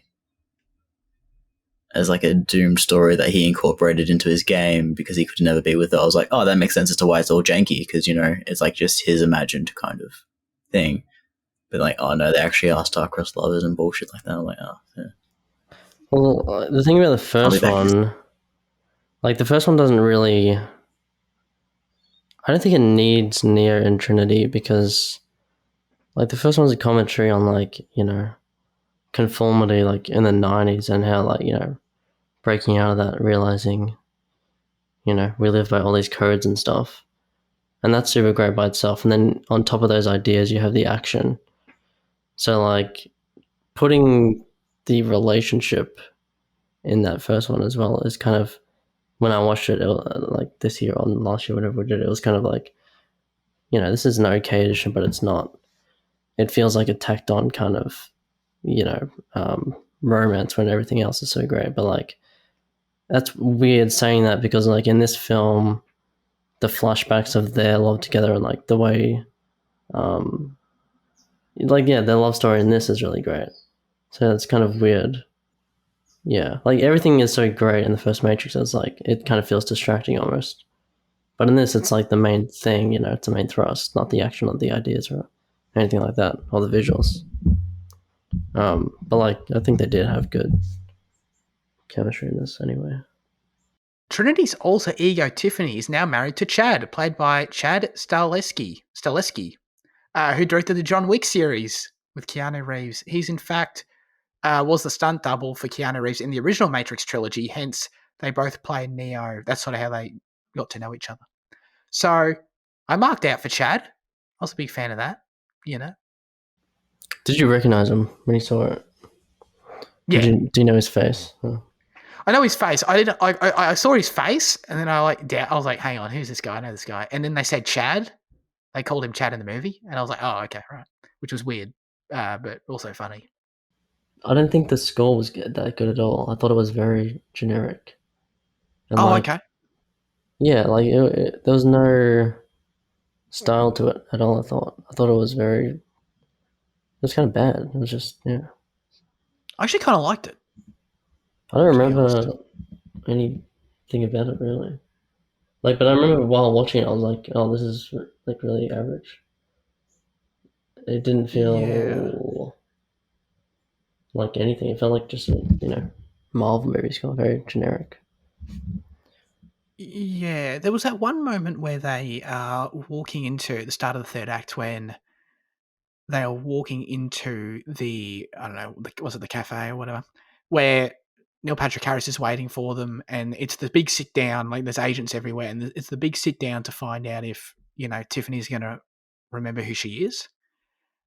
doomed story that he incorporated into his game because he could never be with her, I was like, oh, that makes sense as to why it's all janky, because it's like just his imagined kind of thing. But like, oh no, they actually are star-crossed lovers and bullshit like that. I'm like, oh yeah. Well, the thing about the I'll be first back. one, like the first one doesn't really. I don't think it needs Neo and Trinity because, like, the first one's a commentary on like conformity, like in the '90s, and how like breaking out of that, realizing we live by all these codes and stuff, and that's super great by itself. And then on top of those ideas, you have the action. So like putting the relationship in that first one as well is kind of when I watched it, like this year or last year, whatever we did, it was kind of like this is an okay edition, but it's not. It feels like a tacked on kind of romance when everything else is so great. But like that's weird saying that because like in this film, the flashbacks of their love together and like the way, um, like yeah, their love story in this is really great. So it's kind of weird. Yeah, like everything is so great in the first Matrix. It's like it kind of feels distracting almost. But in this, it's like the main thing. It's the main thrust, not the action, not the ideas or anything like that, or the visuals. But like I think they did have good chemistry in this anyway. Trinity's alter ego Tiffany is now married to Chad, played by Chad Stahelski, who directed the John Wick series with Keanu Reeves. He's in fact was the stunt double for Keanu Reeves in the original Matrix trilogy. Hence, they both played Neo. That's sort of how they got to know each other. So I marked out for Chad. I was a big fan of that. Did you recognize him when you saw it? Yeah, Do you know his face? Oh. I know his face. I didn't. I saw his face, and then I was like, hang on, who's this guy? I know this guy. And then they said Chad. They called him Chad in the movie, and I was like, oh, okay, right. Which was weird, but also funny. I don't think the score was that good at all. I thought it was very generic. And Oh, like, okay. yeah, like there was no style to it at all. I thought it was it was kind of bad. It was just yeah. I actually kind of liked it, I don't to be honest. remember anything about it really. Like, but I remember while watching it, I was like, oh, this is like really average. It didn't Yeah. feel like anything. It felt like just Marvel movies, kind of very generic. Yeah, there was that one moment where they are walking into the start of the third act when they are walking into the I don't know, was it the cafe or whatever, where Neil Patrick Harris is waiting for them, and it's the big sit down. Like there's agents everywhere, and it's the big sit down to find out if Tiffany's going to remember who she is.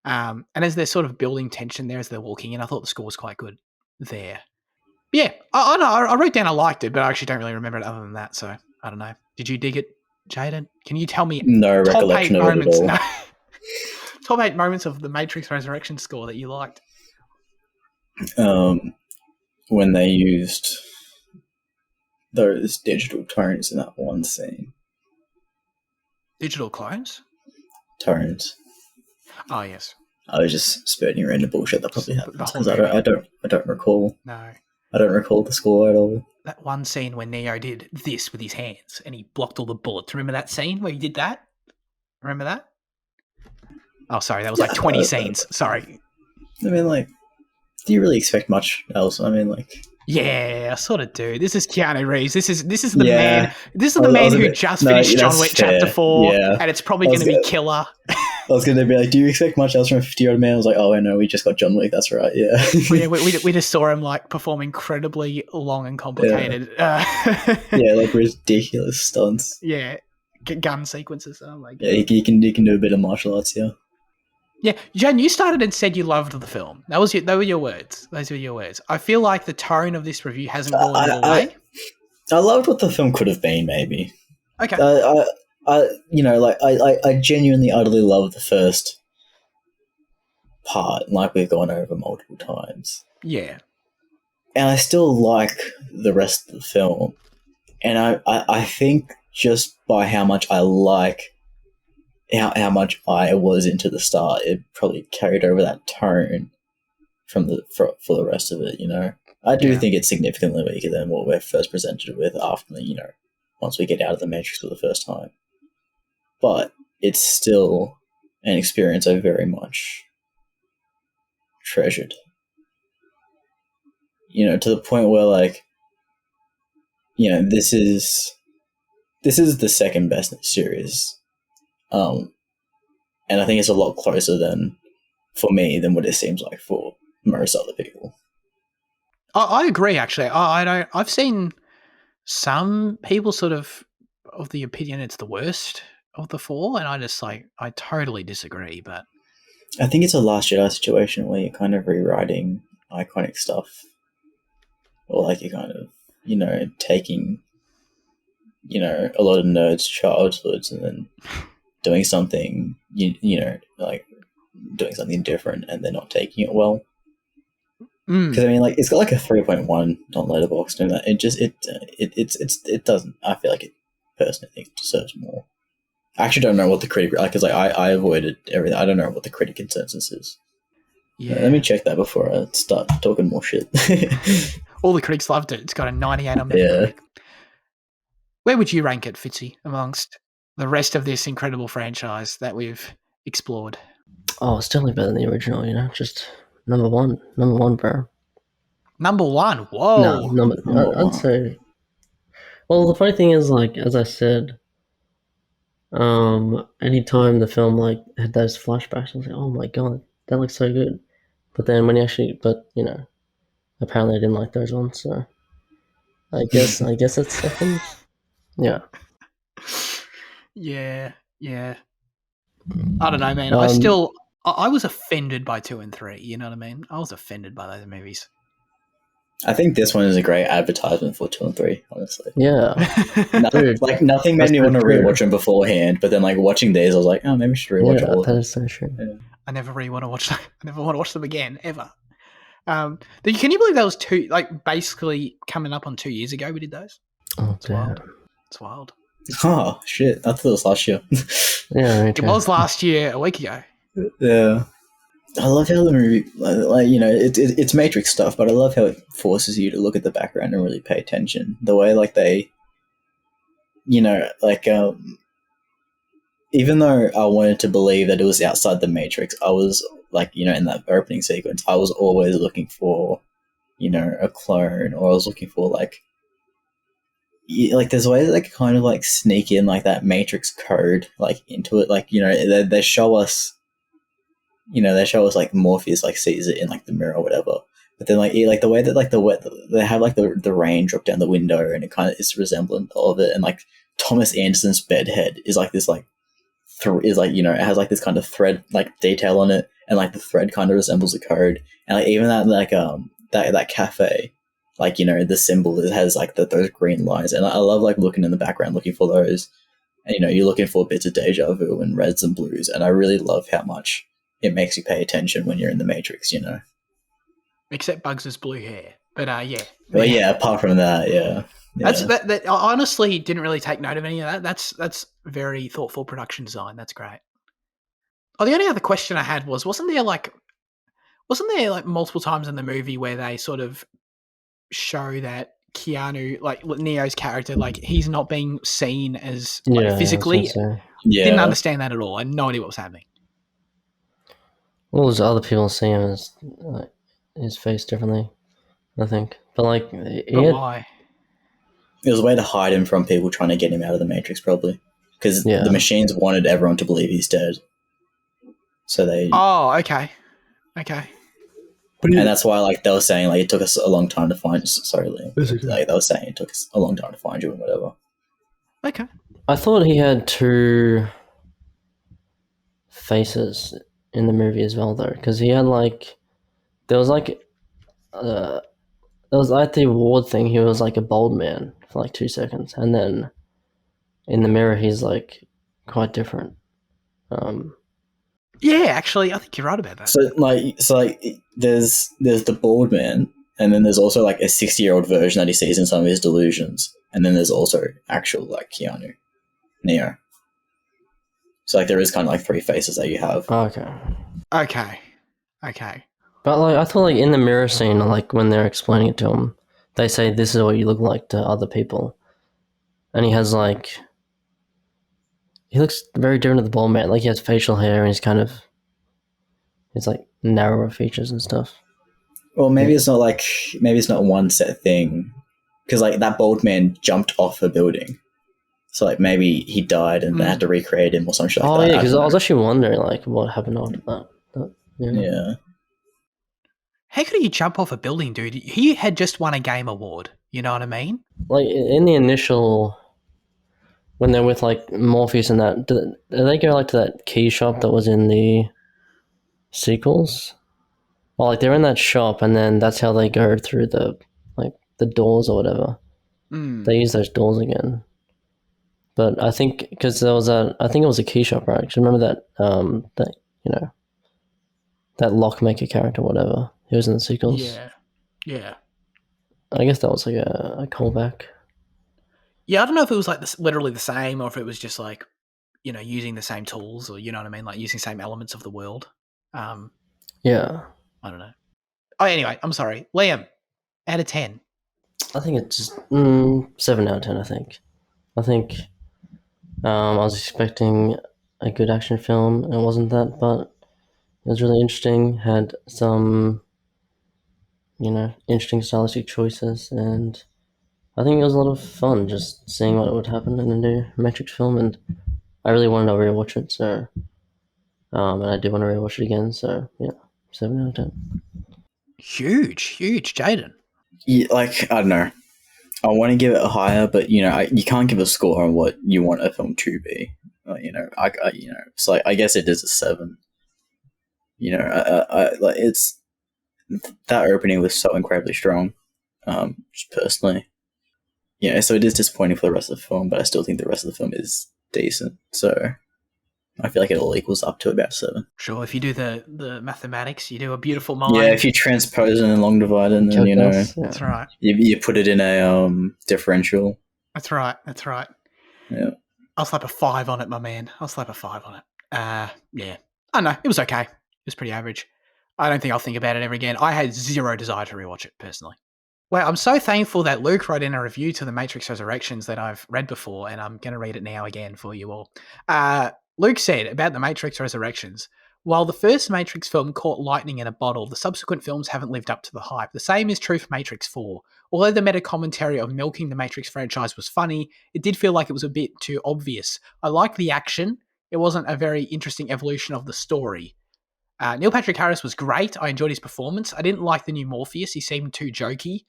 And as they're sort of building tension there as they're walking in, I thought the score was quite good there. But yeah, I know. I wrote down I liked it, but I actually don't really remember it other than that. So I don't know. Did you dig it, Jaden? Can you tell me No top recollection eight of it at moments? all. No, top eight moments of the Matrix Resurrection score that you liked. When they used those digital tones in that one scene. Digital clones. Tones. Oh yes, I was just spurting random bullshit that probably the happens whole because movie. I don't recall. No, I don't recall the score at all. that one scene when Neo did this with his hands and he blocked all the bullets. Remember that scene where he did that? Remember that? Oh, sorry, that was like 20 scenes. Sorry. I mean, like, do you really expect much else? I mean, like, Yeah, I sort of do. This is Keanu Reeves. This is the man. yeah. This is the man who just finished John That's Wick Chapter fair. 4, Yeah, and it's probably I going was to be gonna- killer. I was going to be like, do you expect much else from a 50-year-old man? I was like, oh, I know, we just got John Wick. That's right. Yeah. Yeah, we just saw him like perform incredibly long and complicated. Yeah, like ridiculous stunts. Yeah, gun sequences. Oh my god. Yeah, he can do a bit of martial arts. Yeah. Yeah, Jen, you started and said you loved the film. They were your words. Those were your words. I feel like the tone of this review hasn't gone your way. I loved what the film could have been. Maybe. Okay. I genuinely, utterly love the first part, like we've gone over multiple times. Yeah. And I still like the rest of the film. And I think just by how much I like how much I was into the start, it probably carried over that tone for the rest of it, I do think it's significantly weaker than what we're first presented with after, once we get out of the Matrix for the first time. But it's still an experience I very much treasured. to the point where like, this is the second best series, and I think it's a lot closer than for me than what it seems like for most other people. I agree. Actually, I don't. I've seen some people sort of the opinion it's the worst of the four, and I totally disagree. But I think it's a Last Jedi situation where you're kind of rewriting iconic stuff, or like you're kind of taking a lot of nerds' childhoods and then doing something like doing something different, and they're not taking it well. Because I mean, like, it's got like a 3.1 on Letterboxd, and it doesn't. I feel like it personally think it deserves more. I actually don't know what the critic because I avoided everything. I don't know what the critic consensus is. yeah, Let me check that before I start talking more shit. all the critics loved it. It's got a 98 on Metacritic. Where would you rank it, Fitzy, amongst the rest of this incredible franchise that we've explored? Oh, it's definitely better than the original. Just number one, bro. Number one. No, Whoa. I'd say. Well, the funny thing is, like as I said, anytime the film like had those flashbacks, I was like, oh my god, that looks so good. But then when apparently I didn't like those ones, so I guess it's second. Yeah. Yeah. I don't know, man. I was offended by 2 and 3. You know what I mean? I was offended by those movies. I think this one is a great advertisement for 2 and 3, honestly. Yeah. Nothing made me want to rewatch them beforehand, but then like watching these, I was like, oh, maybe I should rewatch all of them. That is so true. Yeah. I never really want to watch them. I never want to watch them again, ever. Can you believe that was basically coming up on 2 years ago we did those? Oh, it's wild. It's wild. Oh, shit. I thought it was last year. Yeah, it was last year, a week ago. Yeah. I love how the movie, it's Matrix stuff, but I love how it forces you to look at the background and really pay attention. The way, like, they, even though I wanted to believe that it was outside the Matrix, I was, like, in that opening sequence, I was always looking for, a clone, or I was looking for, like there's ways that they can kind of, like, sneak in, like, that Matrix code, like, into it. Like, they show us, like, Morpheus, like, sees it in, like, the mirror or whatever. But then, like, the way that, like, they have, like, the rain drop down the window, and it kind of is resemblant of it. And, like, Thomas Anderson's bedhead is, like, this, like, it has, like, this kind of thread, like, detail on it. And, like, the thread kind of resembles the code. And, like, even that, like, that cafe, like, the symbol that has, like, those green lines. And I love, like, looking in the background, looking for those. And, you're looking for bits of deja vu and reds and blues. And I really love how much it makes you pay attention when you're in the Matrix, Except Bugs' blue hair. But, yeah. Well, yeah, apart from that, yeah. That I honestly didn't really take note of any of that. That's very thoughtful production design. That's great. Oh, the only other question I had wasn't there multiple times in the movie where they sort of show that Keanu, like Neo's character, like he's not being seen as physically. Yeah. Didn't understand that at all. I had no idea what was happening. Well, there's other people seeing his face differently, I think. But like, why? It was a way to hide him from people trying to get him out of the Matrix, probably, because the machines wanted everyone to believe he's dead. So they. Oh, okay. And that's why, like, they were saying, like, it took us a long time to find. Sorry, Liam. Like, they were saying it took us a long time to find you and whatever. Okay. I thought he had 2 faces in the movie as well, though, because he had there was at the award thing, he was like a bold man for like 2 seconds, and then in the mirror he's like quite different. Yeah, actually, I think you're right about that. So there's the bald man, and then there's also, like, a 60-year-old version that he sees in some of his delusions, and then there's also actual, like, Neo. So, like, there is kind of, like, 3 faces that you have. Okay. But like, I thought, like, in the mirror scene, like when they're explaining it to him, they say this is what you look like to other people, and he has like. He looks very different to the bald man. Like, he has facial hair and he's like narrower features and stuff. Well, maybe it's not like maybe it's not one set thing because like that bald man jumped off a building, so like maybe he died and they had to recreate him or something like Oh that. yeah, I because don't I was know. actually wondering like what happened after that. Yeah. Yeah, How could he jump off a building, dude? He had just won a game award. You know what I mean? Like in the initial, when they're with like Morpheus and that, do they go like to that key shop that was in the sequels? Well, like they're in that shop, and then that's how they go through the doors or whatever. They use those doors again. But I think because there was I think it was a key shop, right? Because remember that you know that lockmaker character, whatever. He was in the sequels. Yeah. I guess that was like a callback. Yeah, I don't know if it was like literally the same or if it was just like, using the same tools or, you know what I mean? Like using the same elements of the world. Yeah, I don't know. Oh, anyway, I'm sorry. Liam, out of 10. I think it's just 7 out of 10. I think I was expecting a good action film. It wasn't that, but it was really interesting. Had some interesting stylistic choices, and I think it was a lot of fun just seeing what would happen in a new Matrix film, and I really wanted to rewatch it, so and I do want to rewatch it again, so yeah, 7 out of 10. Huge, Jaden. yeah, like I don't know. I want to give it a higher, but you can't give a score on what you want a film to be. It's like I guess it is a 7. Like it's that opening was so incredibly strong. Just personally, so it is disappointing for the rest of the film, but I still think the rest of the film is decent. So I feel like it all equals up to about 7. Sure, if you do the mathematics, you do a beautiful mind. Yeah, if you transpose it in a long divider, and then Calculus, yeah. That's right. you put it in a differential. That's right. Yeah. I'll slap a 5 on it, my man. I'll slap a 5 on it. Yeah. I don't know. It was okay. It was pretty average. I don't think I'll think about it ever again. I had zero desire to rewatch it, personally. Well, I'm so thankful that Luke wrote in a review to The Matrix Resurrections that I've read before, and I'm going to read it now again for you all. Luke said about The Matrix Resurrections, while the first Matrix film caught lightning in a bottle, the subsequent films haven't lived up to the hype. The same is true for Matrix 4. Although the meta commentary of milking the Matrix franchise was funny, it did feel like it was a bit too obvious. I liked the action. It wasn't a very interesting evolution of the story. Neil Patrick Harris was great. I enjoyed his performance. I didn't like the new Morpheus. He seemed too jokey.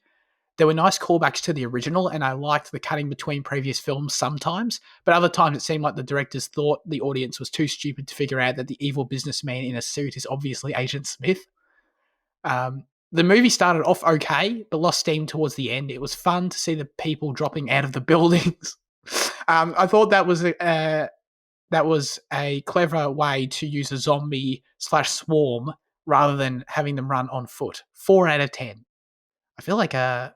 There were nice callbacks to the original, and I liked the cutting between previous films sometimes, but other times it seemed like the directors thought the audience was too stupid to figure out that the evil businessman in a suit is obviously Agent Smith. The movie started off okay, but lost steam towards the end. It was fun to see the people dropping out of the buildings. I thought that was a clever way to use a zombie/swarm rather than having them run on foot. 4 out of 10. I feel like I'm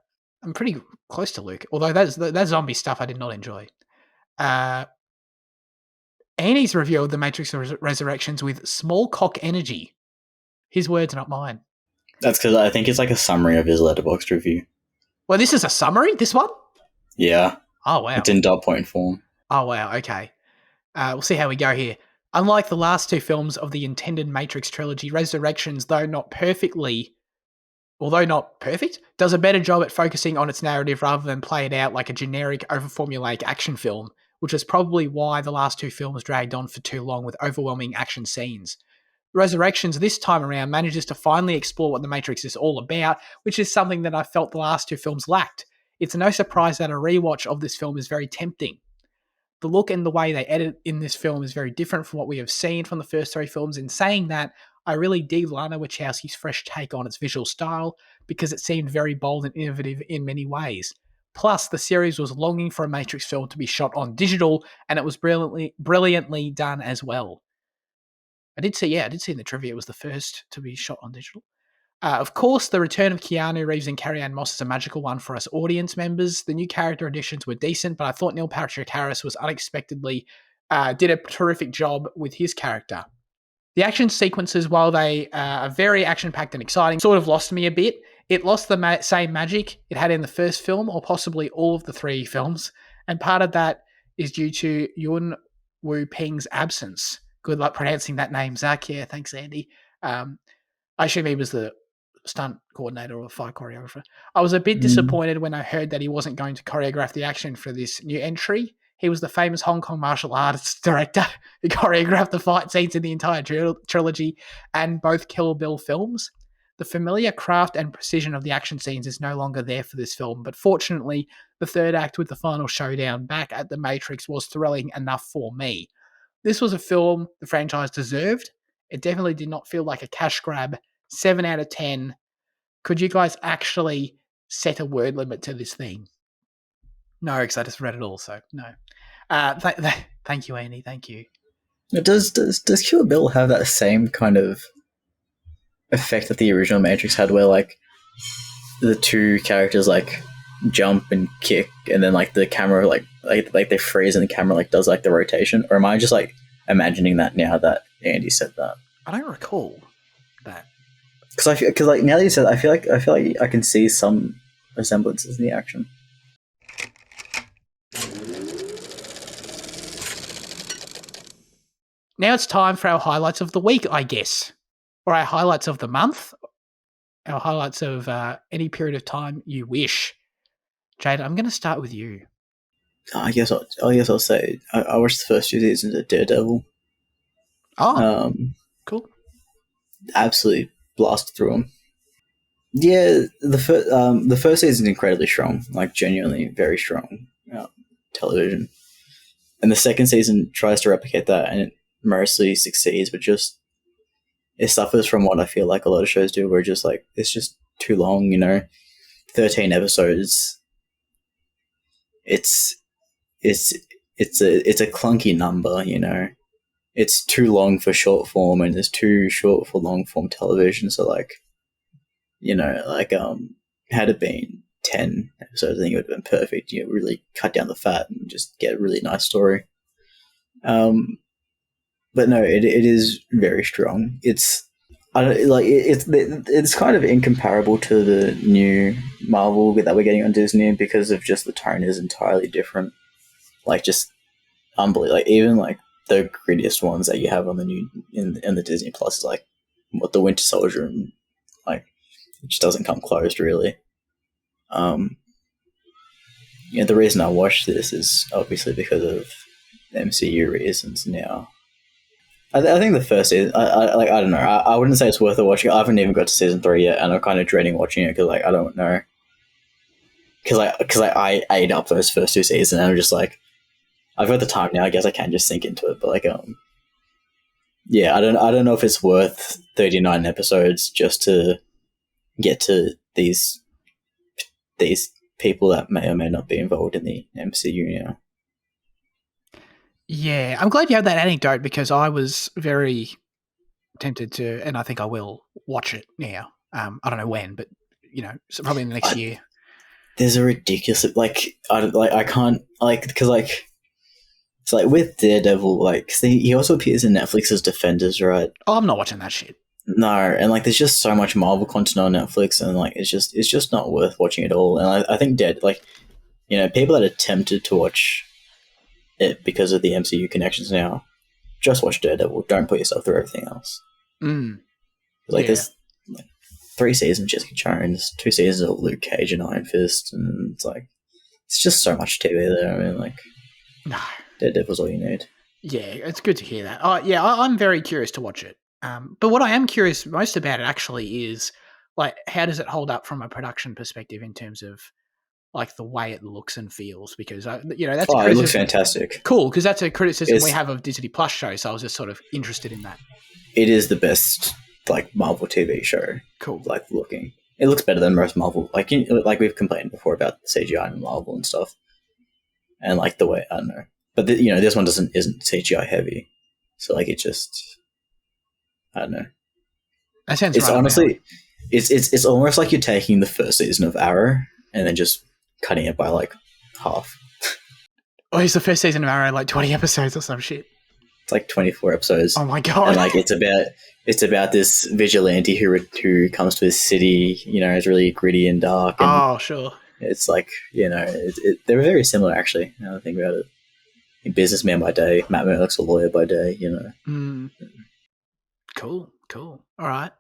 pretty close to Luke, although that zombie stuff I did not enjoy. Annie's review of The Matrix Resurrections with small cock energy. His words, not mine. That's because I think it's like a summary of his letterboxd review. Well, this is a summary, this one? Yeah. Oh, wow. It's in dot point form. Oh, wow, okay. We'll see how we go here. Unlike the last 2 films of the intended Matrix trilogy, Resurrections, although not perfect, does a better job at focusing on its narrative rather than play it out like a generic, overformulaic action film, which is probably why the last 2 films dragged on for too long with overwhelming action scenes. Resurrections this time around manages to finally explore what the Matrix is all about, which is something that I felt the last 2 films lacked. It's no surprise that a rewatch of this film is very tempting. The look and the way they edit in this film is very different from what we have seen from the first 3 films. In saying that, I really dig Lana Wachowski's fresh take on its visual style because it seemed very bold and innovative in many ways. Plus, the series was longing for a Matrix film to be shot on digital, and it was brilliantly done as well. I did see in the trivia it was the first to be shot on digital. Of course, the return of Keanu Reeves and Carrie-Anne Moss is a magical one for us audience members. The new character additions were decent, but I thought Neil Patrick Harris was unexpectedly did a terrific job with his character. The action sequences, while they are very action-packed and exciting, sort of lost me a bit. It lost the same magic it had in the first film, or possibly all of the 3 films, and part of that is due to Yun Wu Ping's absence. Good luck pronouncing that name, Zach. Yeah, thanks, Andy. I assume he was the stunt coordinator or fight choreographer. I was a bit disappointed when I heard that he wasn't going to choreograph the action for this new entry. He was the famous Hong Kong martial arts director who choreographed the fight scenes in the entire trilogy and both Kill Bill films. The familiar craft and precision of the action scenes is no longer there for this film, but fortunately, the third act with the final showdown back at the Matrix was thrilling enough for me. This was a film the franchise deserved. It definitely did not feel like a cash grab. 7 out of 10. Could you guys actually set a word limit to this theme? No, because I just read it all, so no. Thank you, Andy. Thank you. Does Kill Bill have that same kind of effect that the original Matrix had, where like the two characters like jump and kick, and then like the camera like they freeze and the camera like does like the rotation? Or am I just like imagining that now that Andy said that? I don't recall that. Because like now that you said, I feel like I can see some resemblances in the action. Now it's time for our highlights of the week, I guess, or our highlights of the month, our highlights of any period of time you wish. Jade, I'm going to start with you. I guess I'll say I watched the first 2 seasons of Daredevil. Oh, cool. Absolutely blasted through them. Yeah, the first season is incredibly strong, like genuinely very strong television, and the second season tries to replicate that, and it mostly succeeds, but just it suffers from what I feel like a lot of shows do, where just like it's just too long. 13 episodes. It's a clunky number. It's too long for short form, and it's too short for long form television. So like, had it been 10 episodes, I think it would have been perfect. Really cut down the fat and just get a really nice story. But no, it is very strong. It's kind of incomparable to the new Marvel that we're getting on Disney, because of just the tone is entirely different. Like just unbelievable. Like even like the grittiest ones that you have on the new in the Disney Plus, like what the Winter Soldier, and like it just doesn't come close really. The reason I watched this is obviously because of MCU reasons. Now, I think the first season, I don't know. I wouldn't say it's worth it watching. I haven't even got to season 3 yet, and I'm kind of dreading watching it because like I don't know. Because I ate up those first 2 seasons, and I'm just like, I've got the time now. I guess I can just sink into it. But like, yeah, I don't know if it's worth 39 episodes just to get to these people that may or may not be involved in the MCU now. Yeah, I'm glad you have that anecdote, because I was very tempted to, and I think I will watch it now. I don't know when, but so probably in the next year. There's a ridiculous I can't because it's like with Daredevil, like he also appears in Netflix's Defenders, right? Oh, I'm not watching that shit. No, and like there's just so much Marvel content on Netflix, and like it's just not worth watching at all. And I think people that are tempted to watch it because of the MCU connections now, just watch Daredevil. Don't put yourself through everything else. There's 3 seasons of Jessica Jones, 2 seasons of Luke Cage and Iron Fist, and it's just so much TV there. I mean, no, Daredevil's all you need. Yeah, it's good to hear that. I'm very curious to watch it. But what I am curious most about it actually is like, how does it hold up from a production perspective in terms of like the way it looks and feels? Because that's it looks fantastic. Cool, because that's a criticism we have of Disney Plus shows. So I was just sort of interested in that. It is the best like Marvel TV show. Cool. Like looking, it looks better than most Marvel. Like we've complained before about the CGI in Marvel and stuff, and like the way I don't know, but this one isn't CGI heavy, so like it just. I don't know. That sounds it's right. Honestly, it's almost like you're taking the first season of Arrow and then just cutting it by like half. Oh, is the first season of Arrow like 20 episodes or some shit? It's like 24 episodes. Oh my god! And like it's about this vigilante who comes to this city. It's really gritty and dark. And oh sure. It's like they're very similar actually. Now I think about it. A businessman by day, Matt Murdock's a lawyer by day. Cool. All right.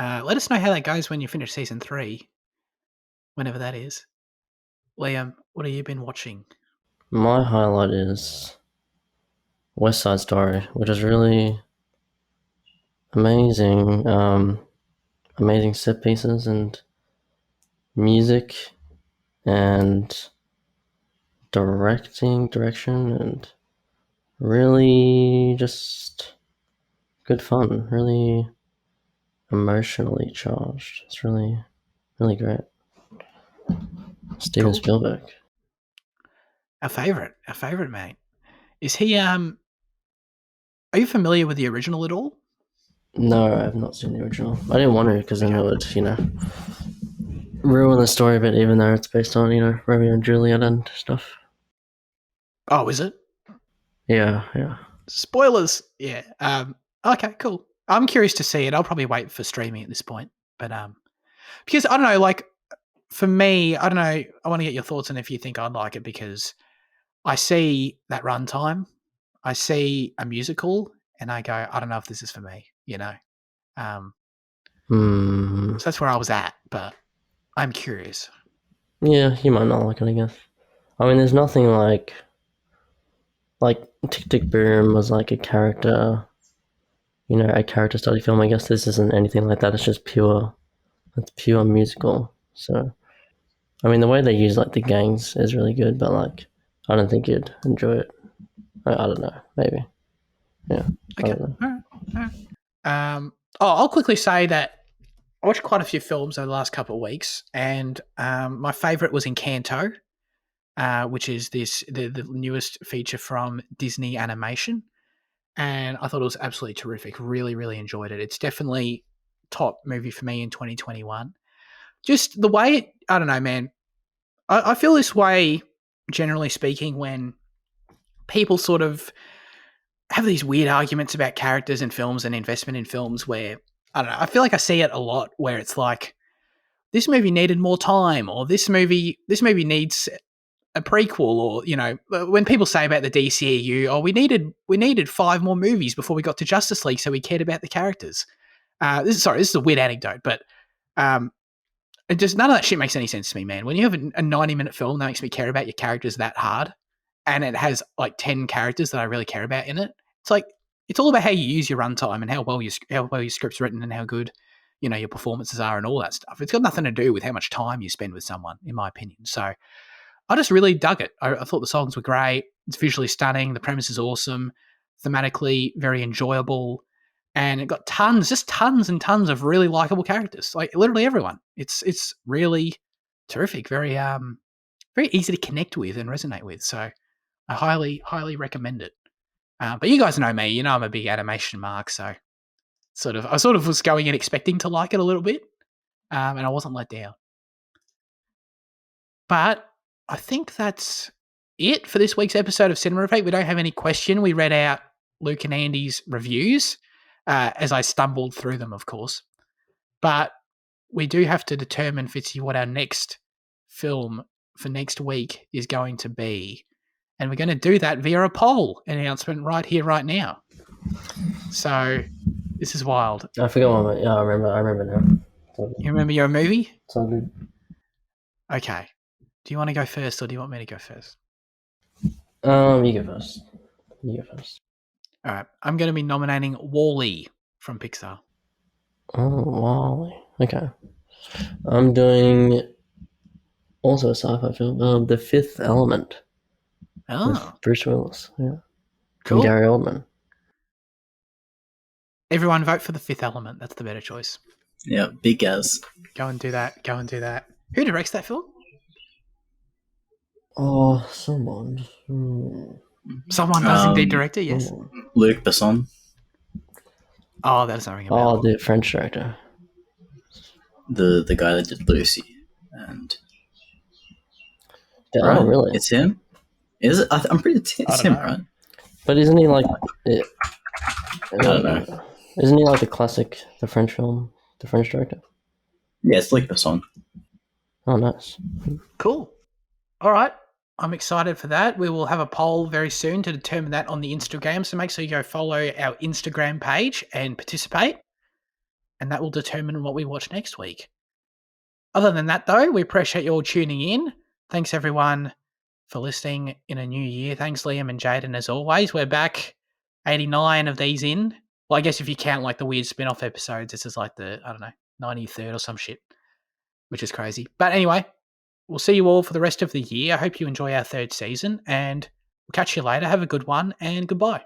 Let us know how that goes when you finish season 3, whenever that is. Liam, what have you been watching? My highlight is West Side Story, which is really amazing. Amazing set pieces and music and direction, and really just good fun. Really emotionally charged. It's really, really great. Steven Cool. Spielberg. Our favorite mate. Is he? Are you familiar with the original at all? No, I have not seen the original. I didn't want to because then it would, ruin the story a bit, even though it's based on, Romeo and Juliet and stuff. Oh, is it? Yeah. Spoilers. Yeah. Okay, cool. I'm curious to see it. I'll probably wait for streaming at this point. But because I don't know, like for me, I don't know. I want to get your thoughts on if you think I'd like it, because I see that runtime, I see a musical, and I go, I don't know if this is for me. So that's where I was at. But I'm curious. Yeah, you might not like it, I guess. I mean, there's nothing like Tick Tick Boom was like a character study film. I guess this isn't anything like that. It's pure musical. So, I mean, the way they use like the gangs is really good, but like, I don't think you'd enjoy it. I don't know, maybe. Yeah. Okay. I don't know. All right. I'll quickly say that I watched quite a few films over the last couple of weeks, and my favorite was Encanto, which is the newest feature from Disney Animation, and I thought it was absolutely terrific. Really, really enjoyed it. It's definitely top movie for me in 2021. Just the way I don't know, man. I feel this way generally speaking when people sort of have these weird arguments about characters in films and investment in films where I don't know. I feel like I see it a lot where it's like this movie needed more time, or this movie needs a prequel, or when people say about the DCEU, oh, we needed 5 more movies before we got to Justice League, so we cared about the characters. This is a weird anecdote, but it just none of that shit makes any sense to me, man. When you have a 90-minute film that makes me care about your characters that hard, and it has like 10 characters that I really care about in it, it's like it's all about how you use your runtime and how well your script's written and how good your performances are and all that stuff. It's got nothing to do with how much time you spend with someone, in my opinion. So I just really dug it. I thought the songs were great. It's visually stunning. The premise is awesome. Thematically very enjoyable. And it got just tons and tons of really likable characters. Like literally everyone. It's really terrific. Very very easy to connect with and resonate with. So I highly, highly recommend it. But you guys know me. You know I'm a big animation mark. So I sort of was going in expecting to like it a little bit. And I wasn't let down. But I think that's it for this week's episode of Cinema Effect. We don't have any question. We read out Luke and Andy's reviews as I stumbled through them, of course. But we do have to determine, Fitzy, what our next film for next week is going to be. And we're going to do that via a poll announcement right here, right now. So this is wild. I forgot one. Yeah, I remember now. You remember your movie? It's all good. Okay. Do you want to go first or do you want me to go first? You go first. All right. I'm going to be nominating Wall-E from Pixar. Oh, Wall-E. Okay. I'm doing also a sci-fi film, The Fifth Element. Oh. With Bruce Willis. Yeah. Cool. And Gary Oldman. Everyone vote for The Fifth Element. That's the better choice. Yeah, big as. Go and do that. Who directs that film? Oh, someone. Someone does indeed direct it, yes. Luc Besson. Oh, that doesn't ring a bell. Oh, the French director. The guy that did Lucy. And Yeah, oh, really? It's him? Is it? I'm pretty it's him, right? But isn't he like I don't know. Isn't he like the French film, the French director? Yeah, it's Luc Besson. Oh, nice. Cool. All right. I'm excited for that. We will have a poll very soon to determine that on the Instagram. So make sure you go follow our Instagram page and participate. and that will determine what we watch next week. Other than that, though, we appreciate you all tuning in. Thanks, everyone, for listening in a new year. Thanks, Liam and Jaden, as always. We're back 89 of these in. Well, I guess if you count like the weird spin-off episodes, this is like the, 93rd or some shit, which is crazy. But anyway, we'll see you all for the rest of the year. I hope you enjoy our third season, and we'll catch you later. Have a good one, and goodbye.